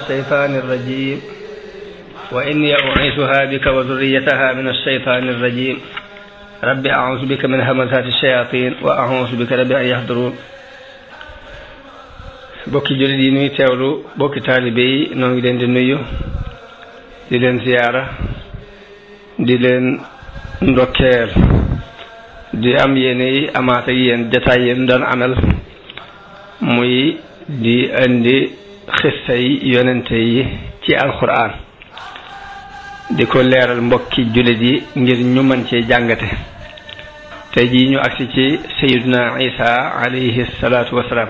الشيطان الرجيم وإني أعيذها بك وذريتها من الشيطان الرجيم رب أعوذ بك من همزات الشياطين وأعوذ بك رب أن يحضرون bokki jullit yi nuy teewlu bokki taalibe yi noo ngi leen di nuyu di leen ziyaara di leen ndokkeel di am yéene yi amaat ak yéen jataay yéen daan amal muy di indi xissa yi yonente yi ci alquran di ko leeral mbokki jullit yi ngir ñu mën cee jàngate tey jii ñu agsi ci sayyiduna Isa alayhi salaatu wasalaam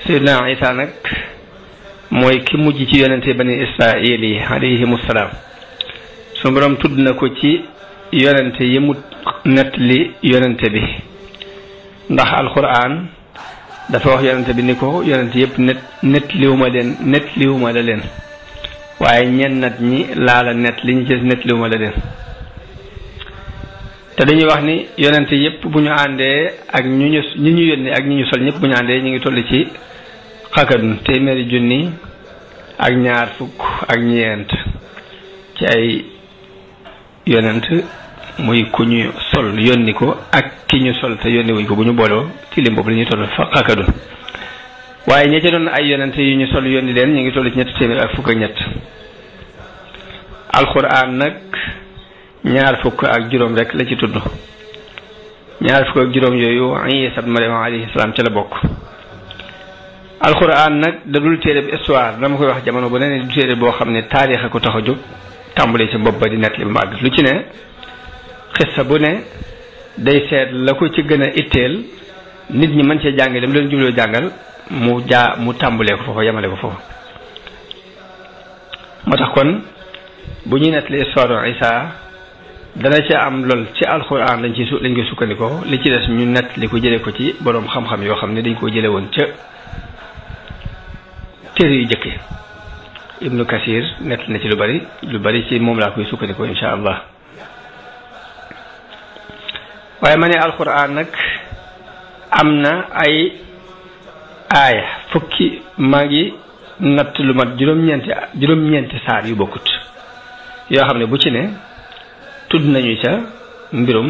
sayyiduna Isa nag mooy ki mujj ci yonente bani Israil yi alayhimu salaam su borom tudd na ko ci yonente yi mu nettali yonente bi ndax alquran dafa wax yonente bi ni ko yonente yëpp nettaliwuma la leen waaye ñennat ñi laala nett li ñu ci nettaliwuma la leen te dañuy wax ni yonente yëpp bu ñu àndee ak ñu yónni ak ñu sol ñëpp bu ñu àndee ñu ngi toll ci xakadun téeméeri junni ak ñaar fukk ak ñeent ci ay yonent muy ku ñu sol yónni ko ak ki ñu sol te yónni wuñ ko bu ñu booloo ci lim boobu la ñuy toll fa xakadun waaye ña ca doon ay yonent yu ñu sol yónni leen ñu ngi toll ci ñett téeméer ak fukk ak ñett alquran nag ñaar fukk ak juróom rek la ci tudd ñaar fukk ak juróom yooyu Isa ibn Maryam alayhi salaam ca la bokk alquran nag da dul téere bi histoire dama koy wax jamono bu ne du téere boo xam ne taarix a ko tax a jóg tàmbalee ci bopp ba di nett li ba màgg lu ci ne xissa bu ne day seet la ko ci gën a itteel nit ñi mën cee jàngale mu leen jubloo jàngal mu tàmbalee ko foofa yemale ko foofa moo tax kon bu ñuy nett li histoire Isa dana ci am lool ci alquran lañ koy sukkandikoo li ci des ñu nett li ko jëlee ko ci boroom xam-xam yoo xam ne dañ koo jële woon ca téere yu jëkke Ibnu Kasir nett na ci lu bari ci moom laa koy sukkandikoo insha allah waaye ma ne alquran nag am na ay aaya fukki maa ngi natt lu mat juróom-ñeenti saar yu bokkut yoo xam ne bu ci ne tudd nañu ca mbirum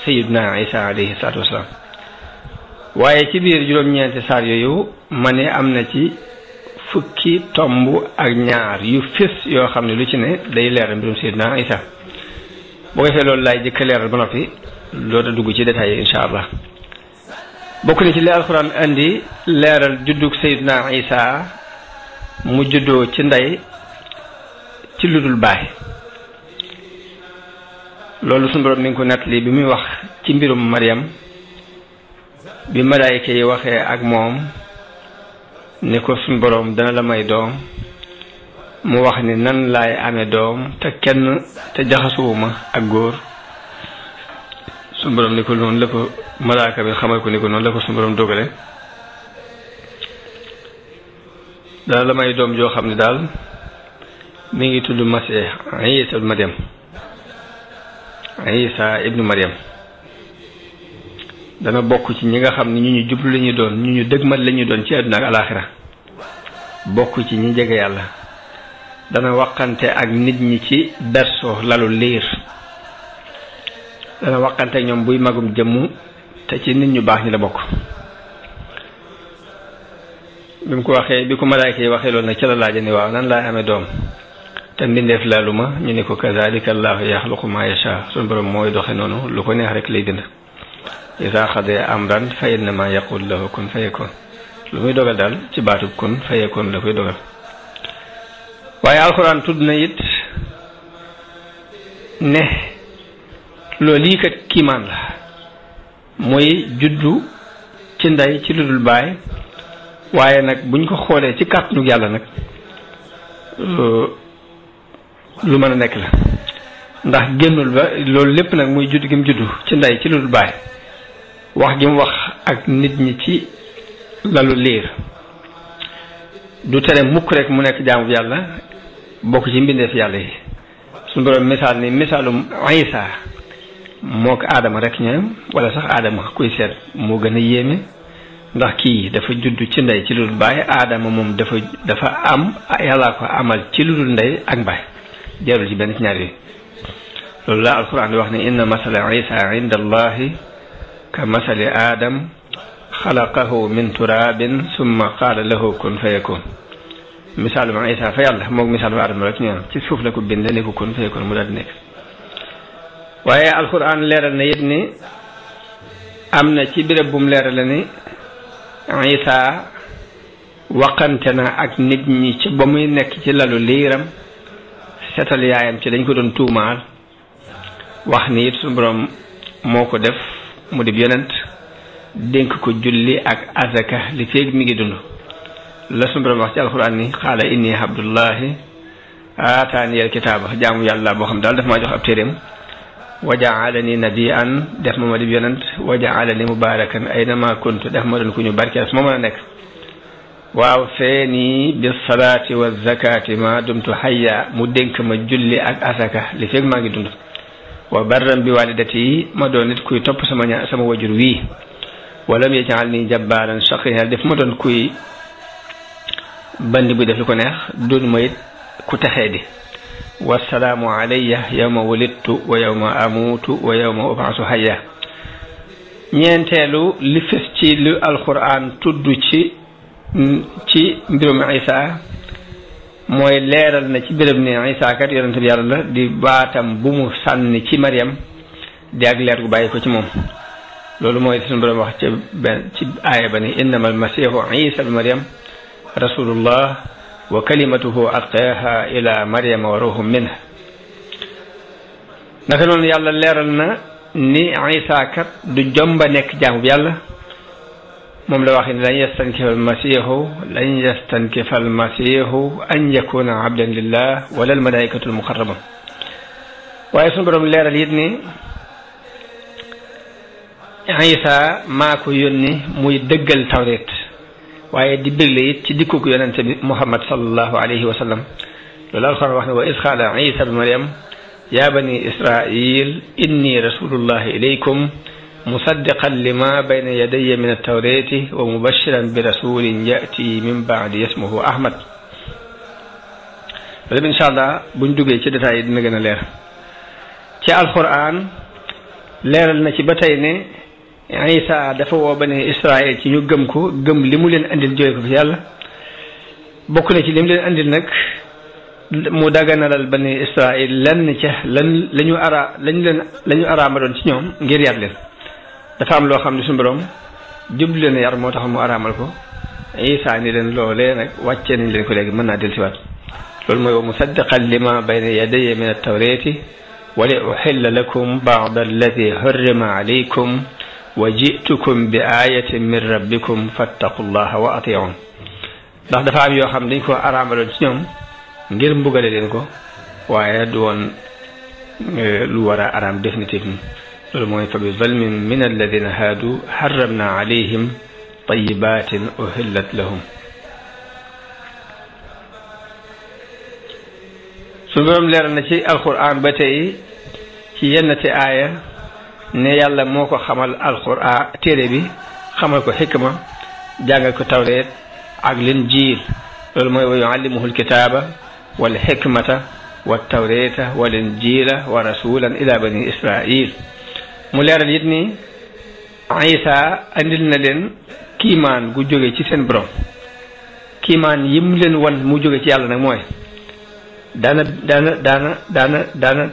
sayyiduna Isa alayhi salaatu wasalaam waaye ci biir juróom-ñeenti saar yooyu ma ne am na ci fukki tomb ak ñaar yu fés yoo xam ne lu ci ne day leeral mbirum sayyiduna Isa boo ko defee loolu laay jëkk leeral ba noppi loolu dugg ci détails yi insha allah bokk na ci li alxuraan indi leeral juddug sayyiduna Isa mu juddoo ci ndey ci ludul baay loolu suñu borom mi ngi ko nettali bi muy wax ci mbirum Maryam bi malaayika yi waxee ak moom ni ko suñu borom dana la may doom mu wax ni nan laay amee doom te jaxasuwuma ak góor suñu borom ni ko noonu la ko malaaka bi xamal ko ni ko noonu la ko suñu borom dogale dana la may doom joo xam ne daal mi ngi tudd Masih Isa ibnu Maryam dana bokk ci ñi nga xam ne ñu jublu la ñu doon ñu dëgmal la ñu doon ci àdduna ak alaaxira bokk ci ñi jege yàlla dana waxante ak nit ñi ci berso lalu liir dana waxante ak ñoom buy magum jëmm te ci nit ñu baax ñi la bokk bi mu ko waxee bi ko malaayka yi waxee loolu nag ci la laaja ni waaw nan laay amee doom te mbindeef laalu ma ñu ne ko kazalika allahu yaxluqu ma yasha suñu borom mooy doxe noonu lu ko neex rek lay bind isa xadee amran fa innama yaqul lahu kun fayakun lu muy dogal daal ci baatub kun fayakun la koy dogal waaye alxuraan tudd na it ne loolu lii kat kiimaan la mooy juddu ci ndey ci ludul baay waaye nag buñ ko xoolee ci kàttanu yàlla nag lu mën a nekk la ndax génnul ba loolu lépp nag muy judd gi mu juddu ci ndey ci ludul baay wax gi mu wax ak nit ñi ci lalu liir du tere mukk rek mu nekk jaamu yàlla bokk ci mbindeef yàlla yi suñu borom misaal ni misaalum Isa moo ko aadama rek ñoom wala sax aadama kuy seet moo gën a yéeme ndax kii dafa judd ci ndey ci lu dul baay aadama moom dafa am yàllaa ko amal ci lu dul ndey ak baay jarul ci benn ci ñaar yi loolu la alquran di wax ne inna masala isa inda allahi ka masali aadam xalaqahu min turabin summa qaala lahu kun fayakun misaalum isa fa yàlla moog misaalum aadama rek ñoom ci suuf la ko bind ne ko kun fayakun mu daal di nekk waaye alquran leeral na it ni am na ci béréb bu mu leeral ni isa waqante na ak nit ñi ci ba muy nekk ci lalu liiram setal yaayam ci dañ ko doon tuumaal wax ni it suñu borom moo ko def mu di yonent dénk ko julli ak azaka li feeg mi ngi dund la suñu borom wax ci alquran ni xaala inni abdullahi aataani al kitaaba jaamu yàlla boo xam daal daf maa jox ab téeréem wa jaalani nabiyan def ma di yonent wa jaalani mubarakan aynama kuntu def ma doon ku ñu barkeel su ma mën a nekk waaw feeni bis salaati wa zakati ma dumtu hayya mu dénk ma julli ak azaka li feeg maa ngi dund wa barram bi walidati ma doon nit kuy topp sama wajur wii walam yaj'alni jabbaaran shaqiyan def ma doon kuy bandi bu def li ko neex doon ma it ku texee di wassalaamu alayya yawma wulidtu wa yawma amuutu wa yawma ub'asu hayya ñeenteelu li fes ci lu alquran tudd ci mbirum isa mooy leeral na ci béréb ne isa kat yonent bi yàlla la di baatam bu mu sànni ci Maryam di ak leer gu bàyyi ko ci moom loolu mooy suñu borom wax ci aaya ba ni innama almasihu isa bi Maryam rasulullah wa kalimatuhu alqaaha ila Maryama wa ruhum minha naka noonu yàlla leeral na ni isa kat du jomba nekk jaamu bi yàlla moom la wax ni lan yastankifa almasihu an yakuna abdan lillah wala almalaikatu almuqarrabun waaye suñu borom leeral it ni isa maa ko yónni muy dëggal tawreet waaye di bégle it ci dikkuk yonente bi muhammad sallallahu alayhi wa sallam loolu alquran wax ne wa is qaala isa bi maryam ya bani israil inni rasulullahi ilaykum musaddiqan lima bayna yadayya min at-tawrati wa mubashiran bi rasulin yati min ba'di ismuhu ahmad loolu incha allah buñ duggee ci détails yi dina gën a leer ci alquran leeral na ci ba tey ne isa dafa woo bani israil ci ñu gëm ko gëm li mu leen andil jóge ko fi yàlla bokk na ci li mu leen andil nag mu daganalal bani israil lenn ca lañu araamaloon ci ñoom ngir yar leen dafa am loo xam ne suñu borom jublu leen yar moo tax mu araamal ko isa ni leen loolee nag wàccee nañ leen ko léegi mën naa dellusiwaat loolu mooy wa musaddiqan lima bayna yadayya min at-tawrati wa li uhilla lakum ba'da alladi hurrima alaykum wa ji'tukum bi ayatin min rabbikum fattaqullaha wa ati'un ndax dafa am yoo xam dañ ko araamaloon ci ñoom ngir mbugale leen ko waaye du woon lu war a araam définitivement loolu mooy fa bi zulmin min alladina haadu harramna alayhim tayibatin uhillat lahum suñu borom leeral na ci alquran ba tey ci yennati aaya ne yàlla moo ko xamal alquran téere bi xamal ko xikma jàngal ko tawreet ak linjiil loolu mooy wa yuallimuhu alkitaaba wal xikmata wa tawreeta wal injiila wa rasulan ila bani israil mu leeral it ni isa andil na leen kiimaan gu jóge ci seen borom kiimaan yim leen wan mu jóge ci yàlla nag mooy daana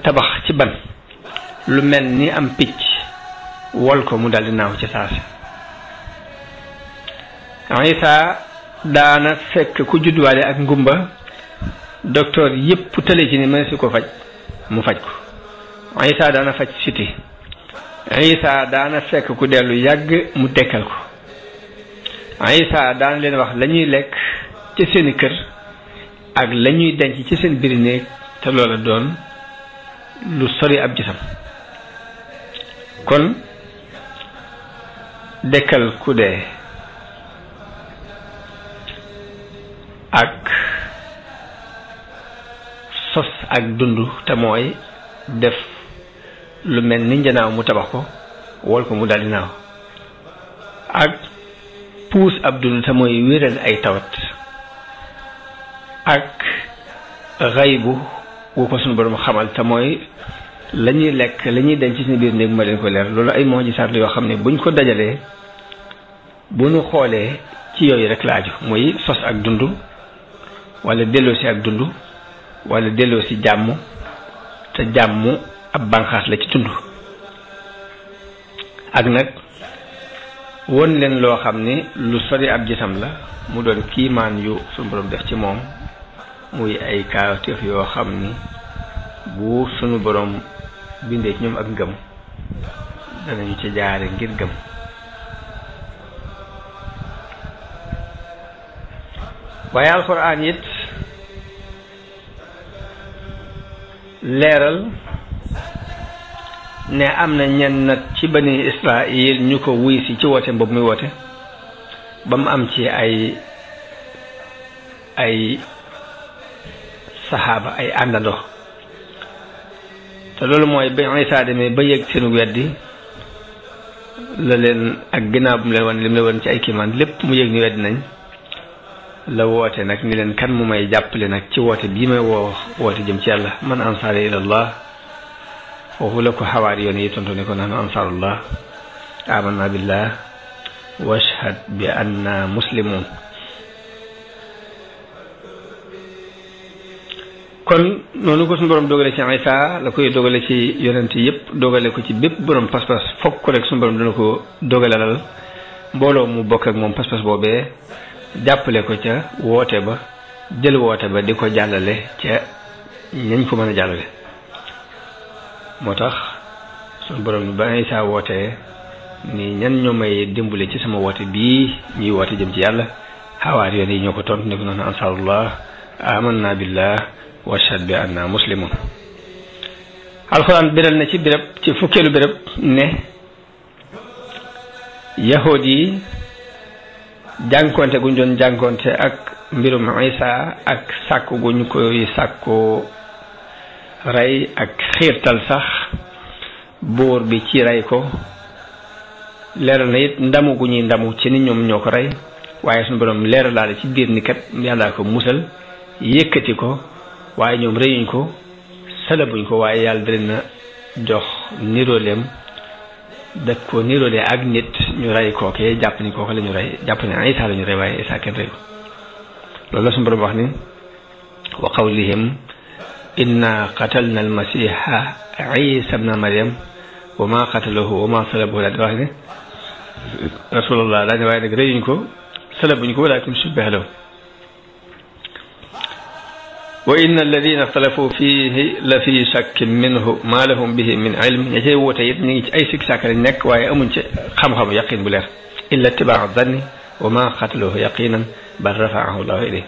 tabax ci ban lu mel ni am picc wol ko mu daldi naaw ci saasi isa daana fekk ku judduwaale ak ngumba docteur yépp tële ci ni mën si ko faj mu faj ko isa daana faj siti isa daana fekk ku dellu yàgg mu dekkal ko isa daana leen wax la ñuy lekk ci seeni kër ak la ñuy denc ci seen biir néeg te loola doon lu sori ab gisam kon dekkal ku dee ak sos ak dund te mooy def lu mel ni njanaaw mu tabax ko wol ko mu daldi naaw ak puus ab dund te mooy wéral ay tawat ak xaybu wu ko suñu borom xamal te mooy la ñuy lekk la ñuy denc ci suñu biir néeg ma leen ko leer loolu ay mujisaat la yoo xam ne buñ ko dajalee bu ñu xoolee ci yooyu rek la aju muy sos ak dund wala delloo si ak dund wala delloo si jàmm te jàmm ab bànqaas la ci dund ak nag won leen loo xam ni lu sori ab gisam la mu doon kiimaan yu suñu borom def ci moom muy ay kaawteef yoo xam ni bu suñu borom bindee ci ñoom ak ngëm danañu ci jaare ngir gëm waaye alxuraan it leeral ne am na ñenn nag ci bani Israël ñu ko wuy si ci woote boobu muy woote ba mu am ci ay saxaaba ay àndandoo te loolu mooy ba Isaa demee ba yëg seenu weddi la leen ak ginnaaw bu mu leen wan li mu leen wan ci ay kiimaan lépp mu yëg ni weddi nañ la woote nag ni leen kan mu may jàppale nag ci woote bii may woote jëm ci yàlla man ansaari ilallah foofu la ko xawaari yoon yi tontu ne ko nahnu ansaarullah amanna billah washhad bi anna muslimun kon noonu ko suñu borom dogale ci Isa la koy dogale ci yonent yëpp dogale ko ci bépp borom pas-pas fokk ko rek suñu borom dana ko dogalalal mbooloo mu bokk ak moom pas-pas boobee jàppale ko ca woote ba jël woote ba di ko jàllale ca ñañ ko mën a jàllale moo tax suñu borom ba Isa wootee ni ñan ñoo may dimbale ci sama woote bii ñuy woote jëm ci yàlla xawaar yoon yi ñoo ko tontu ne ko noonu ansaarullah amanna billah washhad bi anna muslimun alxuraan biral na ci béréb ci fukkeelu béréb ne yahood yi jànkonte guñ doon jànkonte ak mbirum Isa ak sàkku guñ koy sàkku rey ak xiirtal sax buur bi ci rey ko leeral na it ndamu gu ñuy ndamu ci ni ñoom ñoo ko rey waaye suñu borom leeral laale ci biir ni kat yàllaa ko musal yëkkati ko waaye ñoom reyuñ ko salabuñ ko waaye yàlla da leen na jox nirooleem da ko niroolee ak nit ñu rey kookee jàpp ni kooke la ñu rey jàpp ne Isa la ñu rey waaye Isa kenn rey ko loolu la suñu borom wax ni wa qawlihim inna qatalna almasiha Isa ibna Maryam wa ma qataluhu wa ma salabuhu daal di wax ne rasulullah daal ne waaye nag reyuñ ko salabuñ ko walakin shubbiha lahu wa inna alladina ixtalafu fihi la fi shakkin minhu ma lahum bihi min ilm ña cay woote it ñu ngi ci ay sikk sàkk lañ nekk waaye amuñ ci xam-xamu yaqin bu leer illa itibaa zanni wa ma qataluhu yaqinan bal rafaahu llahu ilayhi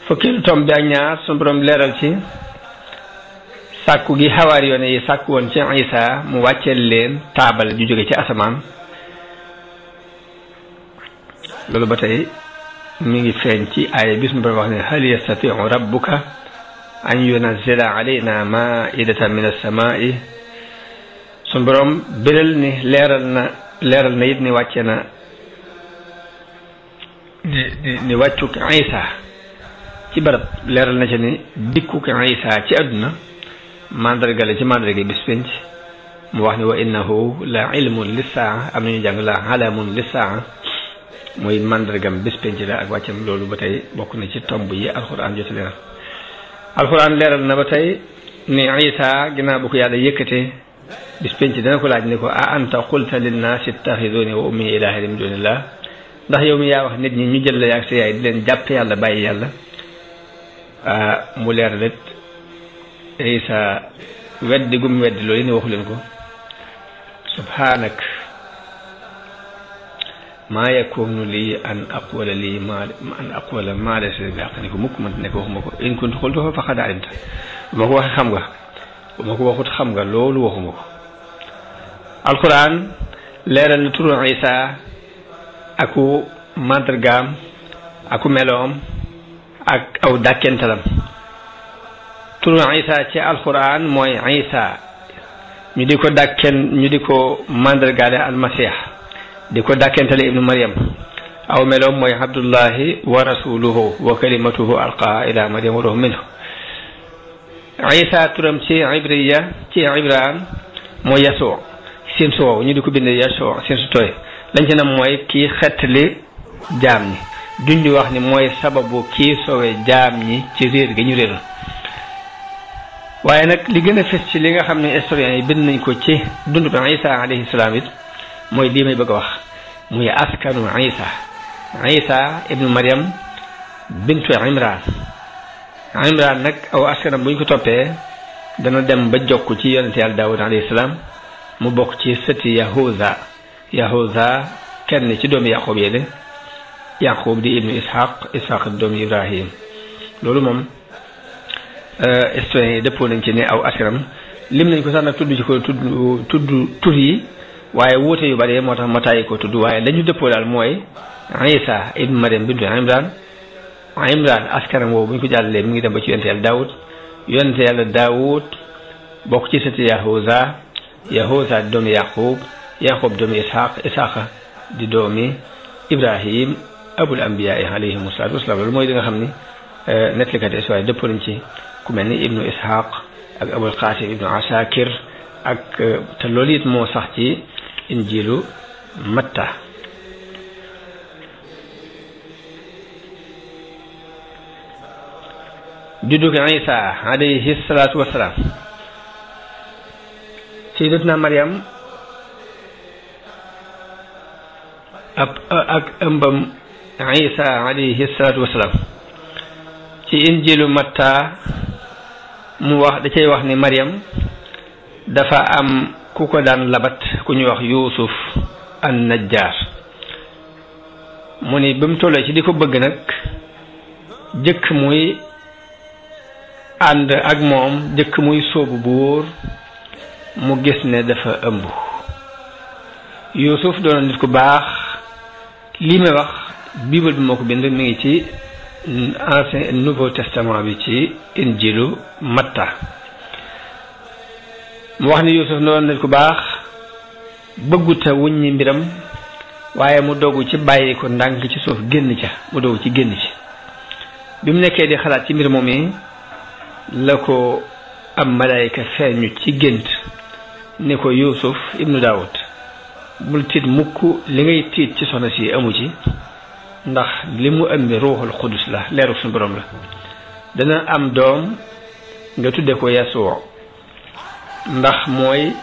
fukkeelu tom bi ak ñaar suñu borom leeral ci sàkku gi xawaari yoone yi sàkku woon ci Isa mu wàcceel leen taabal ju jóge ci asamaan loolu ba tey mi ngi feeñ ci aaya bi suñu borom wax ne hal yastatiu rabbuka an yunazzila alayna maidatan min as-samaa'i suñu borom biral ni leeral na it ni wàcce na ni wàccuk Isa ci barab leeral na ci ni dikkuk Isa ci àdduna mandarga la ci mandarga bis penc mu wax ni wa innahu la ilmun lis-saa am nañu jàng la alamun lis-saa mooy mandargam bis penc la ak wàccam loolu ba tey bokk na ci tomb yi alxuraan jot leeral alxuraan leeral na ba tey ni Isa ginnaaw bu ko yàlla yëkkatee bis penc dana ko laaj ni ko a anta qulta linnaasi ittaxiduni wa ummi ilaaha min dunillah ndax yow mi yaa wax nit ñi ñu jël la yaag sa yaay di leen jàpp yàlla bàyyi yàlla mu leeral it Isa weddi gum weddi loolu ni waxu leen ko subhanak maa yakunu lii an aqwala maa laysa li bi haqq ni ko mukk man ne ko waxuma ko in kuntu qultuhu faqad alimta bu ma ko waxee xam nga bu ma ko waxut xam nga loolu waxuma ko alquran leeral na turu Isa aku mandargaam aku meloom ak aw dàkkentalam turu Isa ci alquran mooy Isa ñu di ko mandargaale almasih di ko dàkkentale ibnu Maryam aw meloom mooy abdullahi wa rasuluhu wa kalimatuhu alqaha ila maryam wa ruhun minhu. Isa turam ci ibriya ci ibraan mooy Yasuu seen su wow ñu di ko bindee Yasuu seen su tooy lañ ci nam mooy kii xettali jaam ñi duñ di wax ni mooy sababu kii sowe jaam ñi ci réer gi ñu réeroon. waaye nag li gën a fës ci li nga xam ne historiens yi bind nañ ko ci dund bi Isa alayhi salaam it mooy lii may bëgg a wax muy askanu Isa ibnu Maryam bintu Imran nag aw askanam bu ñu ko toppee dana dem ba jokk ci yonente yàlla Daawud alayhi salaam mu bokk ci sëti Yahuza kenn ci doomi Yaqub yéene Yaqub di ibnu Ishaq di doomi Ibrahim. loolu moom historiens yi dëppoo nañ ci ne aw askanam lim nañ ko sax nag tudd ci ko tudd tur yi waaye wuute yu bari moo tax ma tàyyi ko tudd waaye lañu dëppoo daal mooy Isa ibnu Maryam bintu Imran askanam woowu bu ñu ko jàllalee mi ngi dem ba ci yonente yàlla Daawud bokk ci sëti Yahuza di doomi Yaqub doomi Ishaq di doomi Ibrahim abul anbiya alayhimu salaatu wasalaam. loolu mooy li nga xam ni nettalikat histoire dëppoo nañ ci ku mel ni ibnu Ishaq ak abul Qasim ibnu Asakir ak te loolu it moo sax ci injilu Matta. juddug Isa alayhi salaatu wasalaam sayyidatuna Maryam ak ëmbam Isa alayhi salaatu wasalaam ci injilu Matta mu wax da cay wax ni Maryam dafa am ku ko daan labat ku ñuy wax Yuusuf an Najjaar mu ni bi mu tollee ci di ko bëgg nag jëkk muy ànd ak moom jëkk muy sóobu bu wóor mu gis ne dafa ëmb. Yuusuf doon nit ku baax lii may wax bible bi moo ko bind mi ngi ci ancien nouveau testament bi ci injilu Matta mu wax ni Yuusuf doon nit ku baax bëgguta wuññi mbiram waaye mu dogu ci bàyyi ko ndànk ci suuf génn ca mu dogu ci génn ci bi mu nekkee di xalaat ci mbir moom yi la ko am malaayika feeñu ci gént ni ko Yuusuf ibnu Daawud bul tiit mukk li ngay tiit ci soxna si amu ci ndax li mu ëmbi ruuxul xudus la leeru suñu borom la dana am doom nga tudde ko Yasuu ndax mooy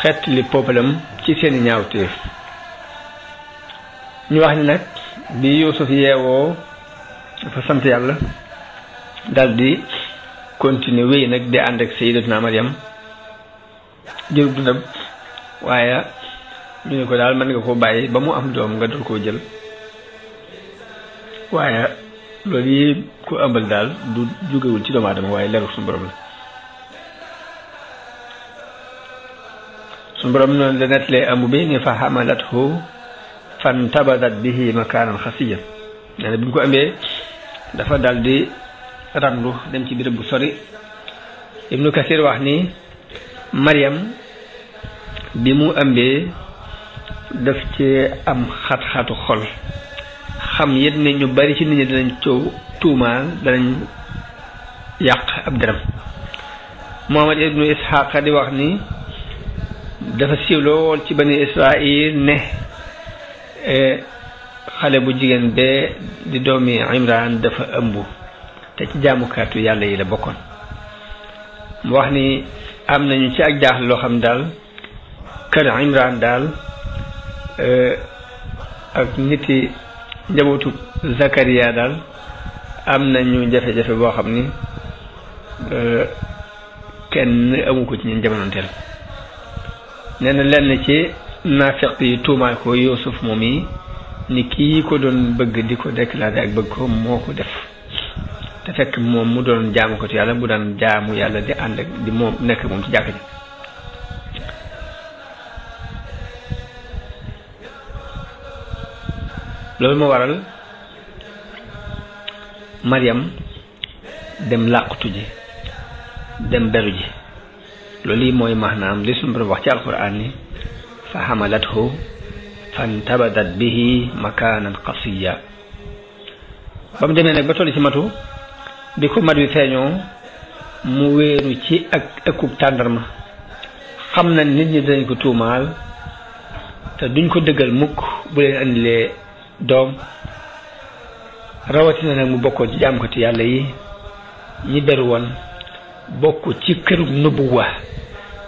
xeet li poppalam ci seeni ñaawteef. ñu wax ni nag bi Yuusuf yeewoo dafa sant yàlla daldi continuer wéy nag di ànd ak sayyidatuna Maryam jërub dundam waaye ñu ne ko daal mën nga koo bàyyi ba mu am doom nga doon koo jël waaye loolu yi ku ëmbal daal du jógewul ci doomu aadama waaye leeru suñu borom la. suñu borom noonu la nettalee ëmb bi ni fa hamalathu fantabadat bihi makaanan xasiyyan nee na bi mu ko ëmbee dafa dal di randu dem ci béréb bu sori. Ibnu Kasir wax ni Maryam bi mu ëmbee daf ci am xat-xatu xol xam yit ne ñu bari ci nit ñi danañ coow tuumaal danañ yàq ab deram. Muhammad ibnu Ishaq di wax ni dafa siiw lool ci bani Israil ne xale bu jigéen bee di doomi Imran dafa ëmb te ci jaamukaatu yàlla yi la bokkoon. mu wax ni am nañu ci ak jaaxle loo xam daal kër Imran daal ak niti njabootu Zakariya daal am nañu jafe-jafe boo xam ni kenn amu ko ci ñun jamonoonteel. nee na lenn ci naafiq yi tuumaal ko Yuusuf moom yi ni kii ko doon bëgg di ko déclaré ak bëgg ko moo ko def te fekk moom mu doon jaamu ko ci yàlla bu daan jaamu yàlla di ànd ak di moom nekk moom ci jàkka ji. loolu moo waral Maryam dem làqutu ji dem beru ji loolu yi mooy maanaam li suñu borom wax ci alquran ni fa hamalathu fantabadat bihi makanan qasiya ba mu demee nag ba toll ci matu bi ko mat wi feeñoo mu wéeru ci ak ëkkub tàndarma xam na nit ñi dañ ko tuumaal te duñ ko dëggal mukk bu leen andilee doom rawatina nag mu bokkoon ci jaamkati yàlla yi ñi beru woon bokk ci këru nubuwa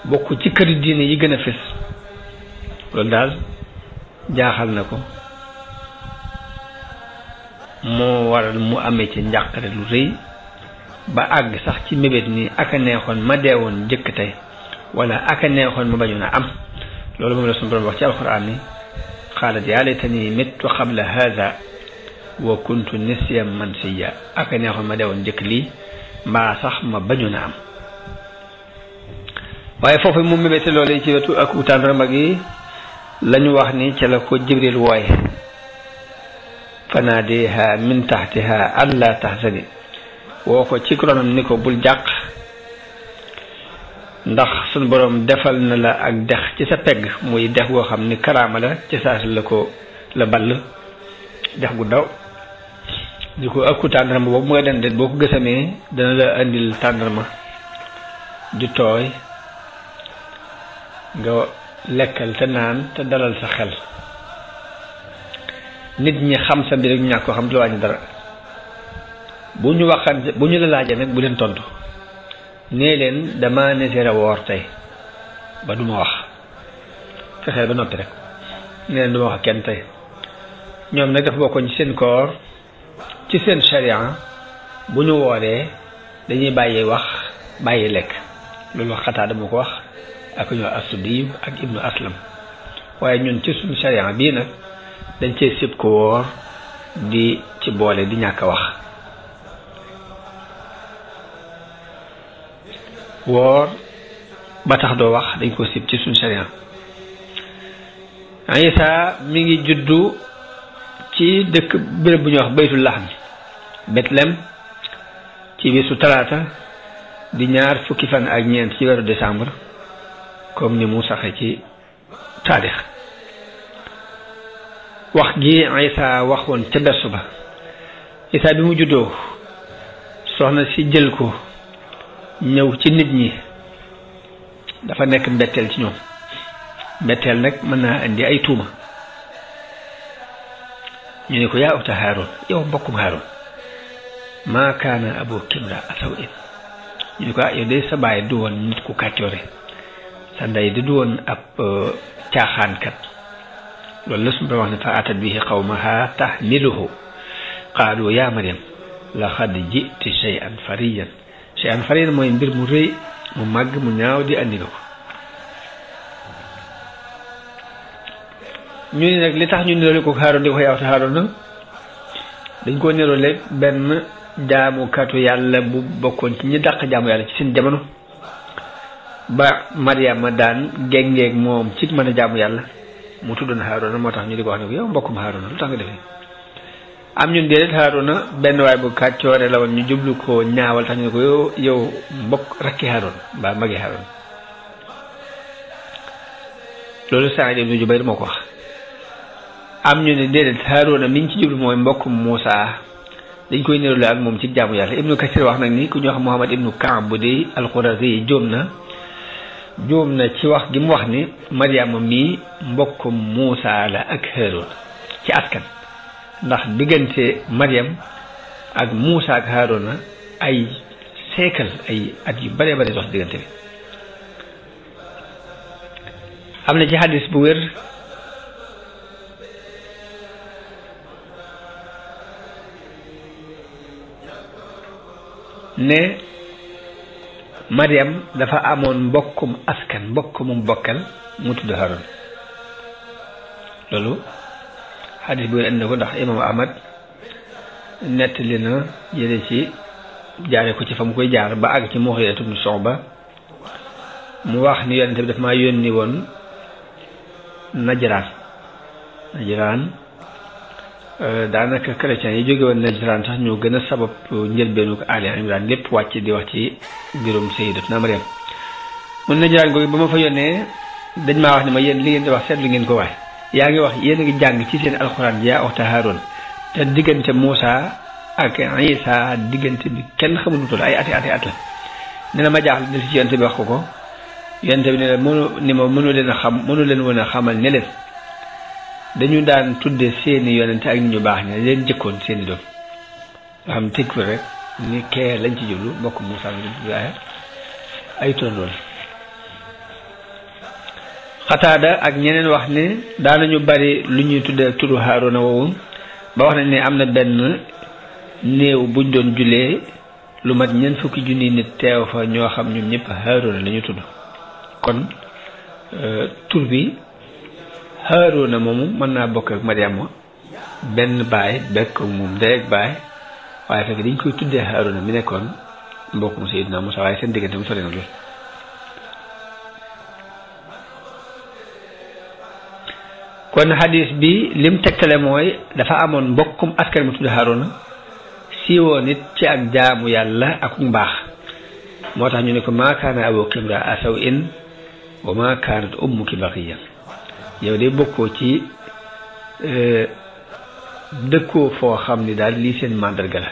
bokk ci këru diine yi gën a fës loolu daal jaaxal na ko moo waral mu amee ci njàqare lu rëy ba àgg sax ci mébét ni aka neexoon ma deewoon jëkk tey wala aka neexoon ma bañoon a am loolu moom la suñu borom wax ci alquran ni xaalat yaa laytanii mittu qabla haada wa kuntu nisyan mansiya aka neexoon ma deewoon jëkk lii mbaa sax ma bañoon a am waaye foofu mu mébéte loolu ci wetu ak tàndarma gi lañu wax ni ca la ko Jibril wooye fanaadiha min taxtiha alla tahzani woo ko ci ronam ni ko bul jàq ndax suñu borom defal na la ak dex ci sa pegg muy dex goo xam ni karaama la ci saas la ko la ball dex gu daw di ko akku tàndarma boobu mu nga den det boo ko gësamee dana la andil tàndarma ju tooy nga lekkal te naan te dalal sa xel nit ñi xam sa mbir ak ñàkk ko xam du la wàññi dara bu ñu waxante bu ñu la laajee nag bu leen tontu nee leen dama nesera woor tey ba duma wax fexeel ba noppi rek nee leen duma wax kenn tey ñoom nag dafa bokkoon ci seen koor ci seen sharia bu ñu wooree dañuy bàyyi wax bàyyi lekk loolu wax xataa dama ko wax ak ñoo As-Suddi ak Ibnu Aslam waaye ñun ci suñu sharia bii nag dañ cee sib ko woor di ci boole di ñàkk a wax woor ba tax doo wax dañ ko sib ci suñu sharia Isa mi ngi juddu ci dëkk béréb bu ñuy wax Baytul Lahm Bethléem ci bisu talaata di ñaar fukki fan ak ñeent ci weeru décembre comme ni mu saxe ci taarix wax gi Isa waxoon ca bersu ba Isa bi mu juddoo soxna si jël ko ñëw ci nit ñi dafa nekk mbetteel ci ñoom mbetteel nag mën naa indi ay tuuma ñu ne ko yaa uta Haaroon yow mbokkum Haaroon maa kaana abuki imra'a saw'in ñu ne ko yow de sa baay du woon nit ku kàccoore sa ndey di du woon ab caaxaankat loolu la suñu doon wax ne fa atat bihi qawmaha tahmiluhu qaalu yaa Maryam laqad ji'ti shay'an fariyan mooy mbir mu rëy mu màgg mu ñaaw di andi ko ñu ne nag li tax ñu niroole ko Haaroon di ko yaawte Haaroon na dañ koo niroole benn jaamukatu yàlla bu bokkoon ci ñi dàq jaamu yàlla ci seen jamono ba Maryama daan géngeeg moom ci mën a jaamu yàlla mu tuddoon Haaroon moo tax ñu di ko wax ne ko yow mbokkum Haaroon lu tax nga defee am ñun déedéet Haaroon benn waay bu kàccoore la woon ñu jublu ko ñaawal tax ñu ne ko yow mbokk rakki Haaroon mbaa magi Haaroon loolu Saïd ibnu Jubayr moo ko wax am ñu ne déedéet Haaroon mi ngi ci jublu mooy mbokkum Muusaa dañ koy niroole ak moom ci jaamu yàlla Ibnu Kasir wax nag ni ku ñu wax Muhammad ibnu Kaab bu di al-Qurazi jóom na ci wax gi mu wax ni Maryama mii mbokkum Muusaa la ak Haaroon ci askan ndax diggante Maryam ak Muusaa ak Haaroon ay siècle ay at yu bare bare dox diggante bi am na ci hadis bu wér ne Maryam dafa amoon mbokkum askan mbokkumum bokkal mu tudd Haaroon loolu xadis bi indi na ko ndax imam Ahmad nettali na jële ci jaare ko ci fa mu koy jaar ba àgg ci Mughira ibn Shu'ba mu wax ni yonente bi daf maa yónni woon Najraan daanaka chrétiens yi jóge woon Najraan sax ñoo gën a sabab njëlbeenu Ali Imran lépp wàcc di wax ci mbirum Sayyidatuna Maryam mun Najraan googu ba ma fa yónnee dañ maa wax ne ma yéen li ngeen di wax seetlu ngeen ko waay yaa ngi wax yéen a ngi jàng ci seen alxuraan yaa waxta Haaroon te diggante Muusa ak Isa diggante bi kenn xamul lu toll ay ati at la nee na ma jaaxle del ci yonte bi wax ko yonte bi ne la mënu leen a xam mënu leen woon a xamal ne leen dañu daan tudde seeni yonente ak nit ñu baax ña leen jëkkoon seeni doom nga xam tëj ko rek ni kee lañ ci jublu mbokk Muusa bi ay tondool Xataada ak ñeneen wax ne daanañu bari lu ñuy tudde turu Haaruna woowu ba wax nañ ne am na benn néew buñ doon jullee lu mat ñeent fukki junni nit teew fa ñoo xam ñoom ñëpp Haaruna la ñu tudd kon tur bi Haaruna moomu mën naa bokk ak Mariama benn baay bekk moom ndey ak baay waaye fekk dañ koy tuddee Haaruna mi nekkoon mbokkum Seydina Musaa waaye seen diggante mu sori na lool kon hadis bi lim tegtale mooy dafa amoon mbokkum askan mu tudd Haaruna siiwoo nit ci ak jaamu yàlla ak mbaax moo tax ñu ne ko maa kaana abuki imra'a saw'in wa maa kaanat ummuki baghiya yow de bokkoo ci dëkkoo foo xam ni daal lii seen mandarga la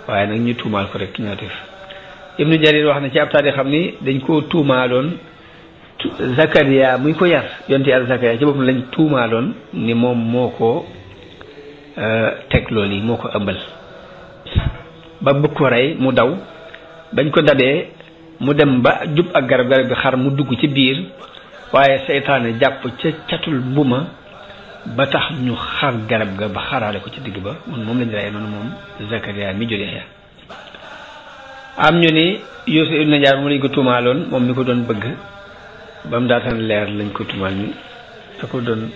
waaye nag ñu tuumaal ko rek ñaatef Ibnu Jarir wax na ci ab taarix xam ni dañ koo tuumaaloon Zakariya muy ko yar yonte yàlla Zakariya ci boppam lañ tuumaaloon ni moom moo ko teg loolu yi moo ko ëmbal ba bëgg ko rey mu daw bañ ko dabee mu dem ba jub ak garab bi xar mu dugg ci biir waaye seytaane jàpp ca catul mbuma ba tax ñu xar garab ga ba xaraale ko ci digg ba moom lañ rey noonu moom Zakariya mi jur Yaxya am ñu ni Yuusuf ibn Najaar moom lañ ko tuumaaloon moom mi ko doon bëgg ba mu daataan leer lañ ko tuumaal ni da ko doon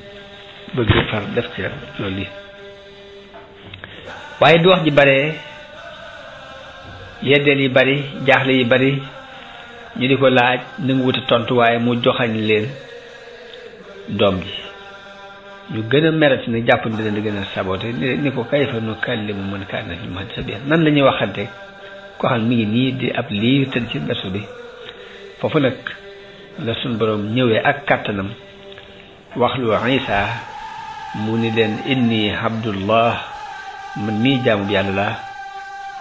bëgg far def ci loolu li waaye du wax ji bare yeddeel yi bari jaaxle yi bari ñu di ko laaj nangu wuta tontu waaye mu joxañ leen doom ji ñu gën a merati nag jàpp ni leen di gën a saboté ni ko kayfa nukallimu man kaana fil mahdi sabiyyan nan la ñuy waxante ko xam mi ngi nii di ab liir tëdd ci berso bi foofu nag la suñ borom ñëwee ak kàttanam wax lu Isa mu ni leen inni abdullah man mii jaamu bi yàlla laa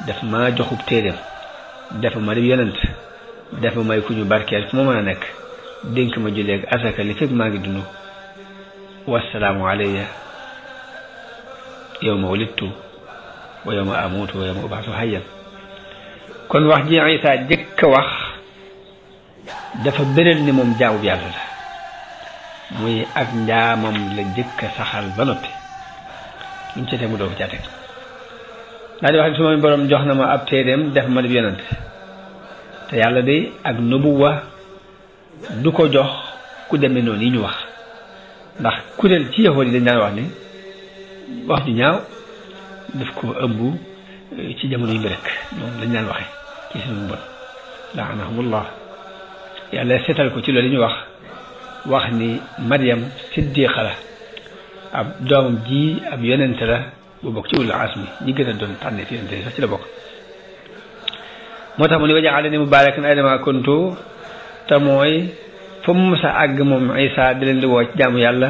daf maa joxub téeréem dafa ma di yonent dafa may ku ñu barkeel fu ma mën a nekk dénk ma julleeg asaka li fekk maa ngi dund wasalaamu alayya yawma wulidtu wa yawma amuutu wa yawma ub'asu hayyan kon wax ji Isa jëkk a wax dafa bëral ni moom jaamu bi yàlla la muy ak njaamam la jëkk a saxal ba noppi lu mu ci teg mu doog caa teg daal di wax ne suma borom jox na ma ab téeréem def ma di yonent te yàlla de ak nubuwa du ko jox ku demee noonu yi ñu wax ndax kuréel ci yahood yi dañ daan wax ni wax ju ñaaw daf ko ëmb ci jamono yu bi rek moom lañ daan waxe ci suñu bon laanahumullah yàlla seetal ko ci loolu ñu wax ni Maryam siddiqa la ab doomam ji ab yonent la bu bokk ci ulul azmi ñi gën a doon tànne fi yonent sax ci la bokk moo tax mu ni waja'alani mubarakan aynama kuntu te mooy fu mu mës a àgg moom Isa di leen di woo ci jaamu yàlla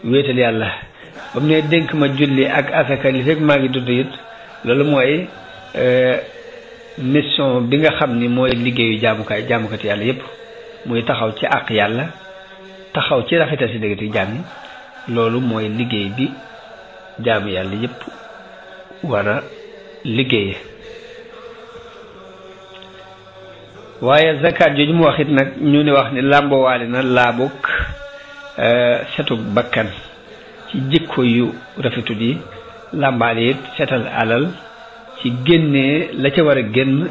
wéetal yàlla ba mu ne dénk ma julli ak asaka li fekk maa ngi dund it loolu mooy mission bi nga xam ni mooy liggéeyu jaamukati yàlla yépp muy taxaw ci àq yàlla taxaw ci rafetal si diggante jaam yi loolu mooy liggéey bi jaamu yàlla yépp war a liggéeye waaye zakat jooju mu wax it nag ñu ne wax ni làmbowaale na laabuk setuk bakkan ci jikko yu rafetul yi làmbaale it setal alal ci génnee la ca war a génn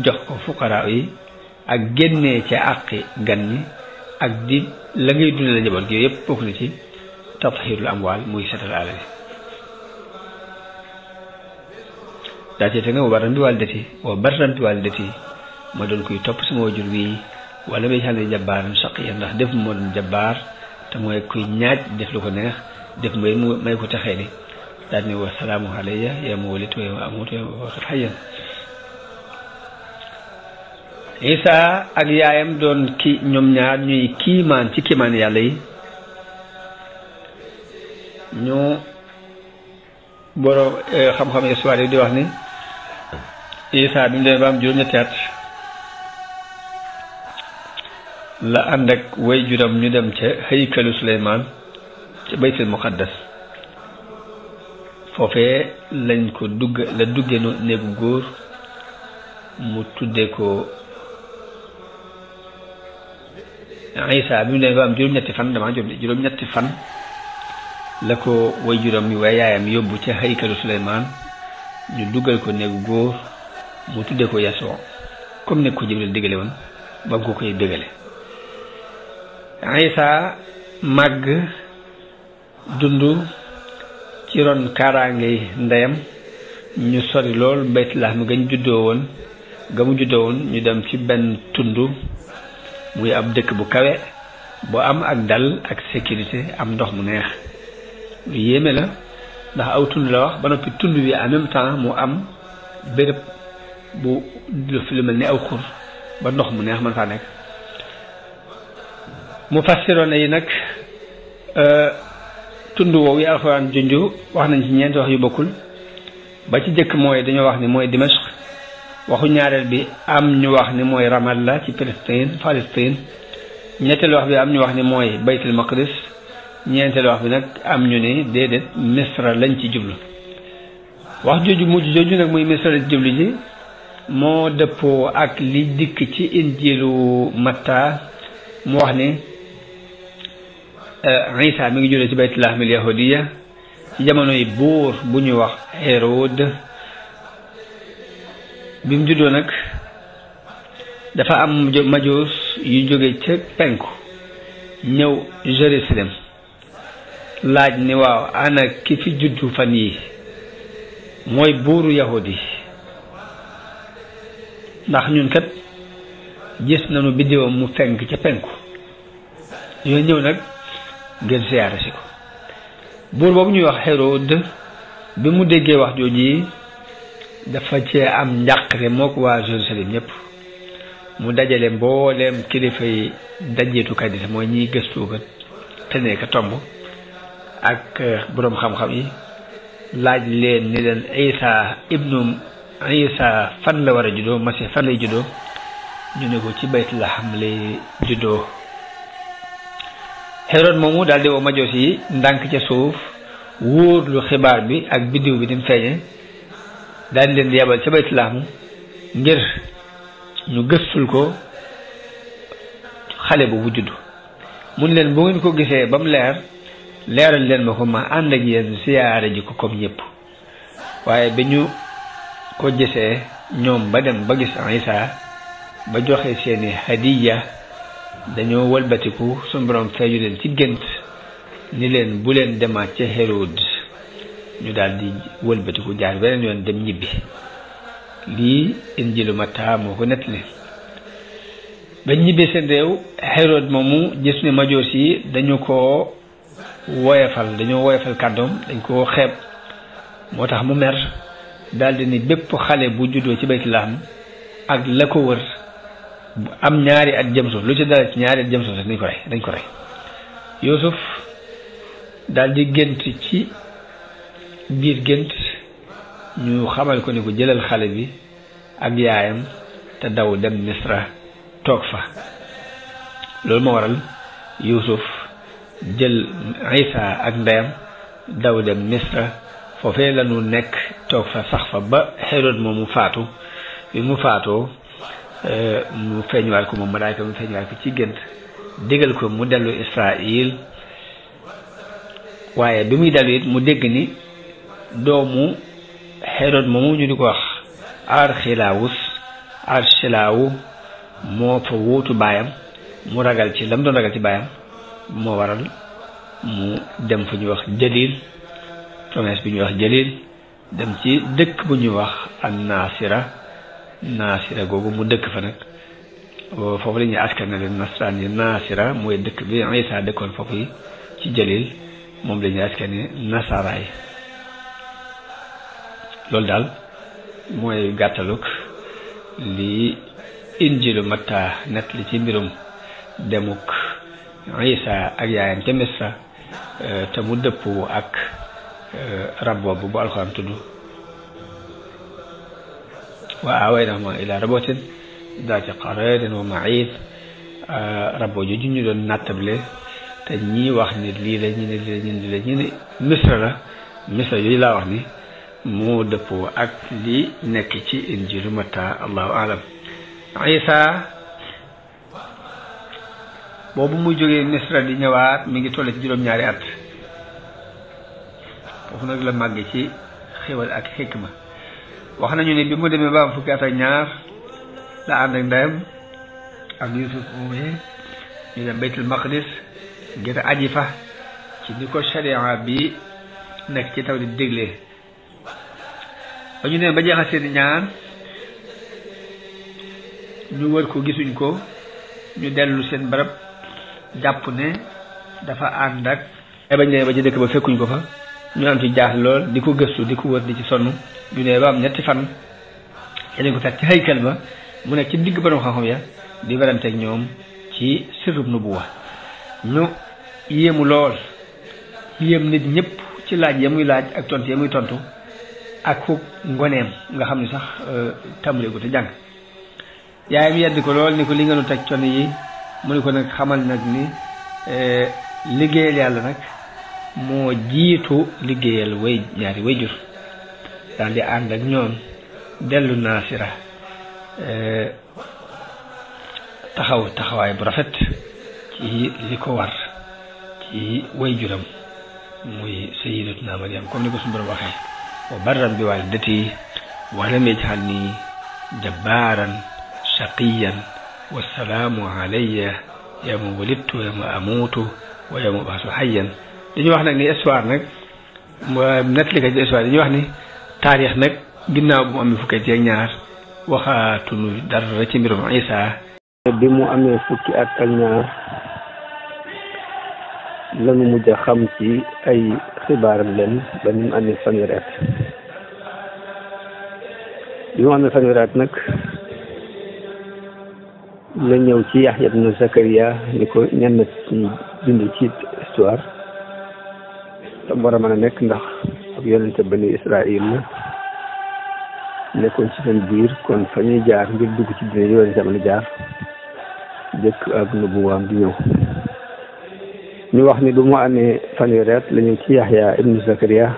jox ko fuqaraa yi ak génnee ca àqi gan ñi ak di la ngay dundee la njaboot gi yëpp bokk na ci tatahirul amwaal muy setal alal yi daa cee te nga wa barran bi waalidati ma doon kuy topp sama wajur wi wala may xale jabbaaran shaqiya ndax def moo doon jabbaar te mooy kuy ñaaj def lu ko neex def may ko texee di daal ne wa salaamu alayya yawma wulidtu wa yawma amuutu wa yawma ub'athu hayyan Isa ak yaayam doon ki ñoom ñaar ñuy kiimaan ci kiimaan yàlla yi ñu borom xam-xam histoire yi di wax ni Isa bi mu demee ba am juróom-ñetti at la ànd ak way juram ñu dem ca haykalu Suleymaan ca baytul muqaddas foofee lañ ko dugge néegu góor mu tudde ko Isa bi mu demee ba am juróom-ñetti fan juróom-ñetti fan la ko way juram yi waaye yaayam yóbbu ca haykalu Suleymaan ñu duggal ko néegu góor mu tudde ko Yasoo comme ne ko Jibril digale woon ba ko koy dégale Isa màgg dund ci ron kaaraange ndeyam ñu sori lool Baytulaham ga mu juddoo woon ñu dem ci benn tund muy ab dëkk bu kawe bu am ak dal ak sécurité am ndox mu neex lu yéeme la ndax aw tund la wax ba noppi tund bi en même temps mu am béréb bu lu mel ni aw xur ba ndox mu neex man faa nekk mu fassiroon yi nag tund woowu yi alxuraan junju wax nañ ci ñeenti wax yu bokkul ba ci jëkk mooy dañoo wax ni mooy Dimashq waxu ñaareel bi am ñu wax ni mooy Ramallah ci Palestine ñetteelu wax bi am ñu wax ni mooy Baytul Maqdis ñeenteelu wax bi nag am ñu ni déedéet Misra lañ ci jublu wax jooju mujj jooju nag muy Misra lañ ci jublu ji moo dëppoo ak li dikk ci injilu Matta mu wax ni Isa mi ngi juddoo ci Baytulaham al yahudiya ci jamono yi buur bu ñuy wax Hérode bi mu juddoo nag dafa am majuus yu jóge ca penku ñëw Jérusalem laaj ni waaw ana ki fi juddu fan yi mooy buuru yahudi ndax ñun kat gis nañu biddiwam mu fenk ca penku ñoo ñëw nag ngeen siyaare si ko buur boobu ñuy wax Hérode bi mu déggee wax jooji dafa cee am njàqare mook waa Jérusalem ñëpp mu dajale mbooleem kilifa yi dajeetukat yi mooy ñiy gëstukat te nekk tomb ak boroom xam-xam yi laaj leen ni leen Isa fan la war a juddoo Masiix fan lay juddoo ñu ne ko ci Baytulaham lay juddoo Hérode moomu daal di woo majoos yi ndànk ca suuf wóor lu xibaar bi ak biddiw bi ni mu feeñe daal di leen di yebal ca Baytulaham ngir ñu gëstul ko xale bu juddu mun leen bu ngeen ko gisee ba mu leeral leen ma ko ma ànd ak yéen siyaare ji ko comme ñëpp waaye bi ñu ko gisee ñoom ba dem ba gis Isa ba joxe seeni hadiya dañoo walbatiku suñu borom feeñu leen ci gént ni leen bu leen demaat ca Hérode ñu daal di walbatiku jaar beneen yoon dem ñibbi lii injilu Matta moo ko nettali ba ñibbee seen réew Hérode moomu gis ne majoos yi dañoo woyefal kàddoom dañ koo xeeb moo tax mu mer daldi ni bépp xale bu juddoo ci Baytulaham ak la ko wër am ñaari at jëm suuf lu ci dara ci ñaari at jëm suuf dañ ko rey Yuusuf daldi gént ci biir gént ñu xamal ko ni ko jëlal xale bi ak yaayam te daw dem Misra toog fa loolu moo waral Yuusuf jël Isa ak ndeyam daw dem Misra foofee la ñu nekk toog fa sax fa ba Hérode moom mu faatu bi mu faatoo mu feeñuwaat ko moom malaayka mu feeñuwaat ko ci gént digal ko mu dellu Israël waaye bi muy dellu it mu dégg ni doomu Hérode moomu ñu di ko wax Archelawu moo fa wuutu baayam mu ragal ci lam doon ragal ci baayam moo waral mu dem fu ñuy wax Jalil promesse bi ñuy wax Jalil dem ci dëkk bu ñuy wax Nasira googu mu dëkk fa nag foofu la ñuy askanale nasraan yi Nasira mooy dëkk bi Isa dëkkoon foofu yi ci Jalil moom la ñuy askane nasaraay loolu daal mooy gàttaluk li injilu Matta nett li ci mbirum demuk Isa ak yaayam ca Misra te mu dëppoo ak rab boobu bu alxuraan tudd wa aawaynahuma ila rabotin daati qararin wa maid rabo jooju ñu doon nattable te ñii wax ni lii la ñu ne lii la ñu ne lii la ñu ne misra la misra yooyu laa wax ni moo dëppoo ak li nekk ci injilu Matta allahu alam Isa boobu muy jógee misra di ñëwaat mi ngi toll ci juróom-ñaari at foofu nag la màgg ci xéwal ak xikma wax nañu ne bi mu demee ba am fukki at ak ñaar la ànd ak ndeyam ak Yusuf moomee ñu dem baytul maqdis ngir aji fa ci ni ko sharia bi nekk ci taw di déglee ba ñu ne ba jeexal seen ñaan ñu wër ko gisuñ ko ñu dellu seen barab jàpp ne dafa ànd ak bañ ne ba ci dëkk ba fekkuñ ko fa ñu am ci jaax lool di ko gëstu di ko wër di ci sonn ñu ne ba am ñetti fan dañ ko fekk ci haykal ba mu nekk ci digg borom xam-xam ya di weranteeg ñoom ci sirrub nubuwa ñu yéemu lool yéem nit ñëpp ci laaj ya muy laaj ak tontu ya muy tontu ak ku ngoneem nga xam ne sax tàmbalee ko te jàng yaayam yedd ko lool ni ko li nga nu teg con yi mu ni ko nag xamal nag ni liggéeyal yàlla nag moo jiitu liggéeyal ñaari wayjur daal di ànd ak ñoom dellu naasira taxawaay bu rafet ci li ko war ci wayjuram muy sayyidatuna Maryam comme ni ko suñu borom waxee wa barran bi walidati wa lam yaj'alni jabbaaran shaqiyan wassalaamu alayya yawma wulidtu wa yawma amuutu wa yawma ub'athu hayyan dañuy wax nag ni histoire nag nettali ka ci histoire dañuy wax ni taarix nag ginnaaw bu mu amee fukki at ak ñaar waxaatunu dara ci mbirum Isa bi mu amee fukki at ak ñaar lanu mujj a xam ci ay xibaaram leen ba ni mu amee fanweeri at bi mu amee fanweeri at nag la ñëw ci Yaxya ibnu Zakariya ni ko ñenn ci bind ci histoire tam war a mën a nekk ndax ak yonente bani Israil la nekkoon ci seen biir kon fa ñuy jaar ngir dugg ci dina yonente mën a jaar jëkk ak nubuwaam di ñëw ñu wax ni bu mu amee fanweeri at la ñëw ci Yaxya ibnu Zakariya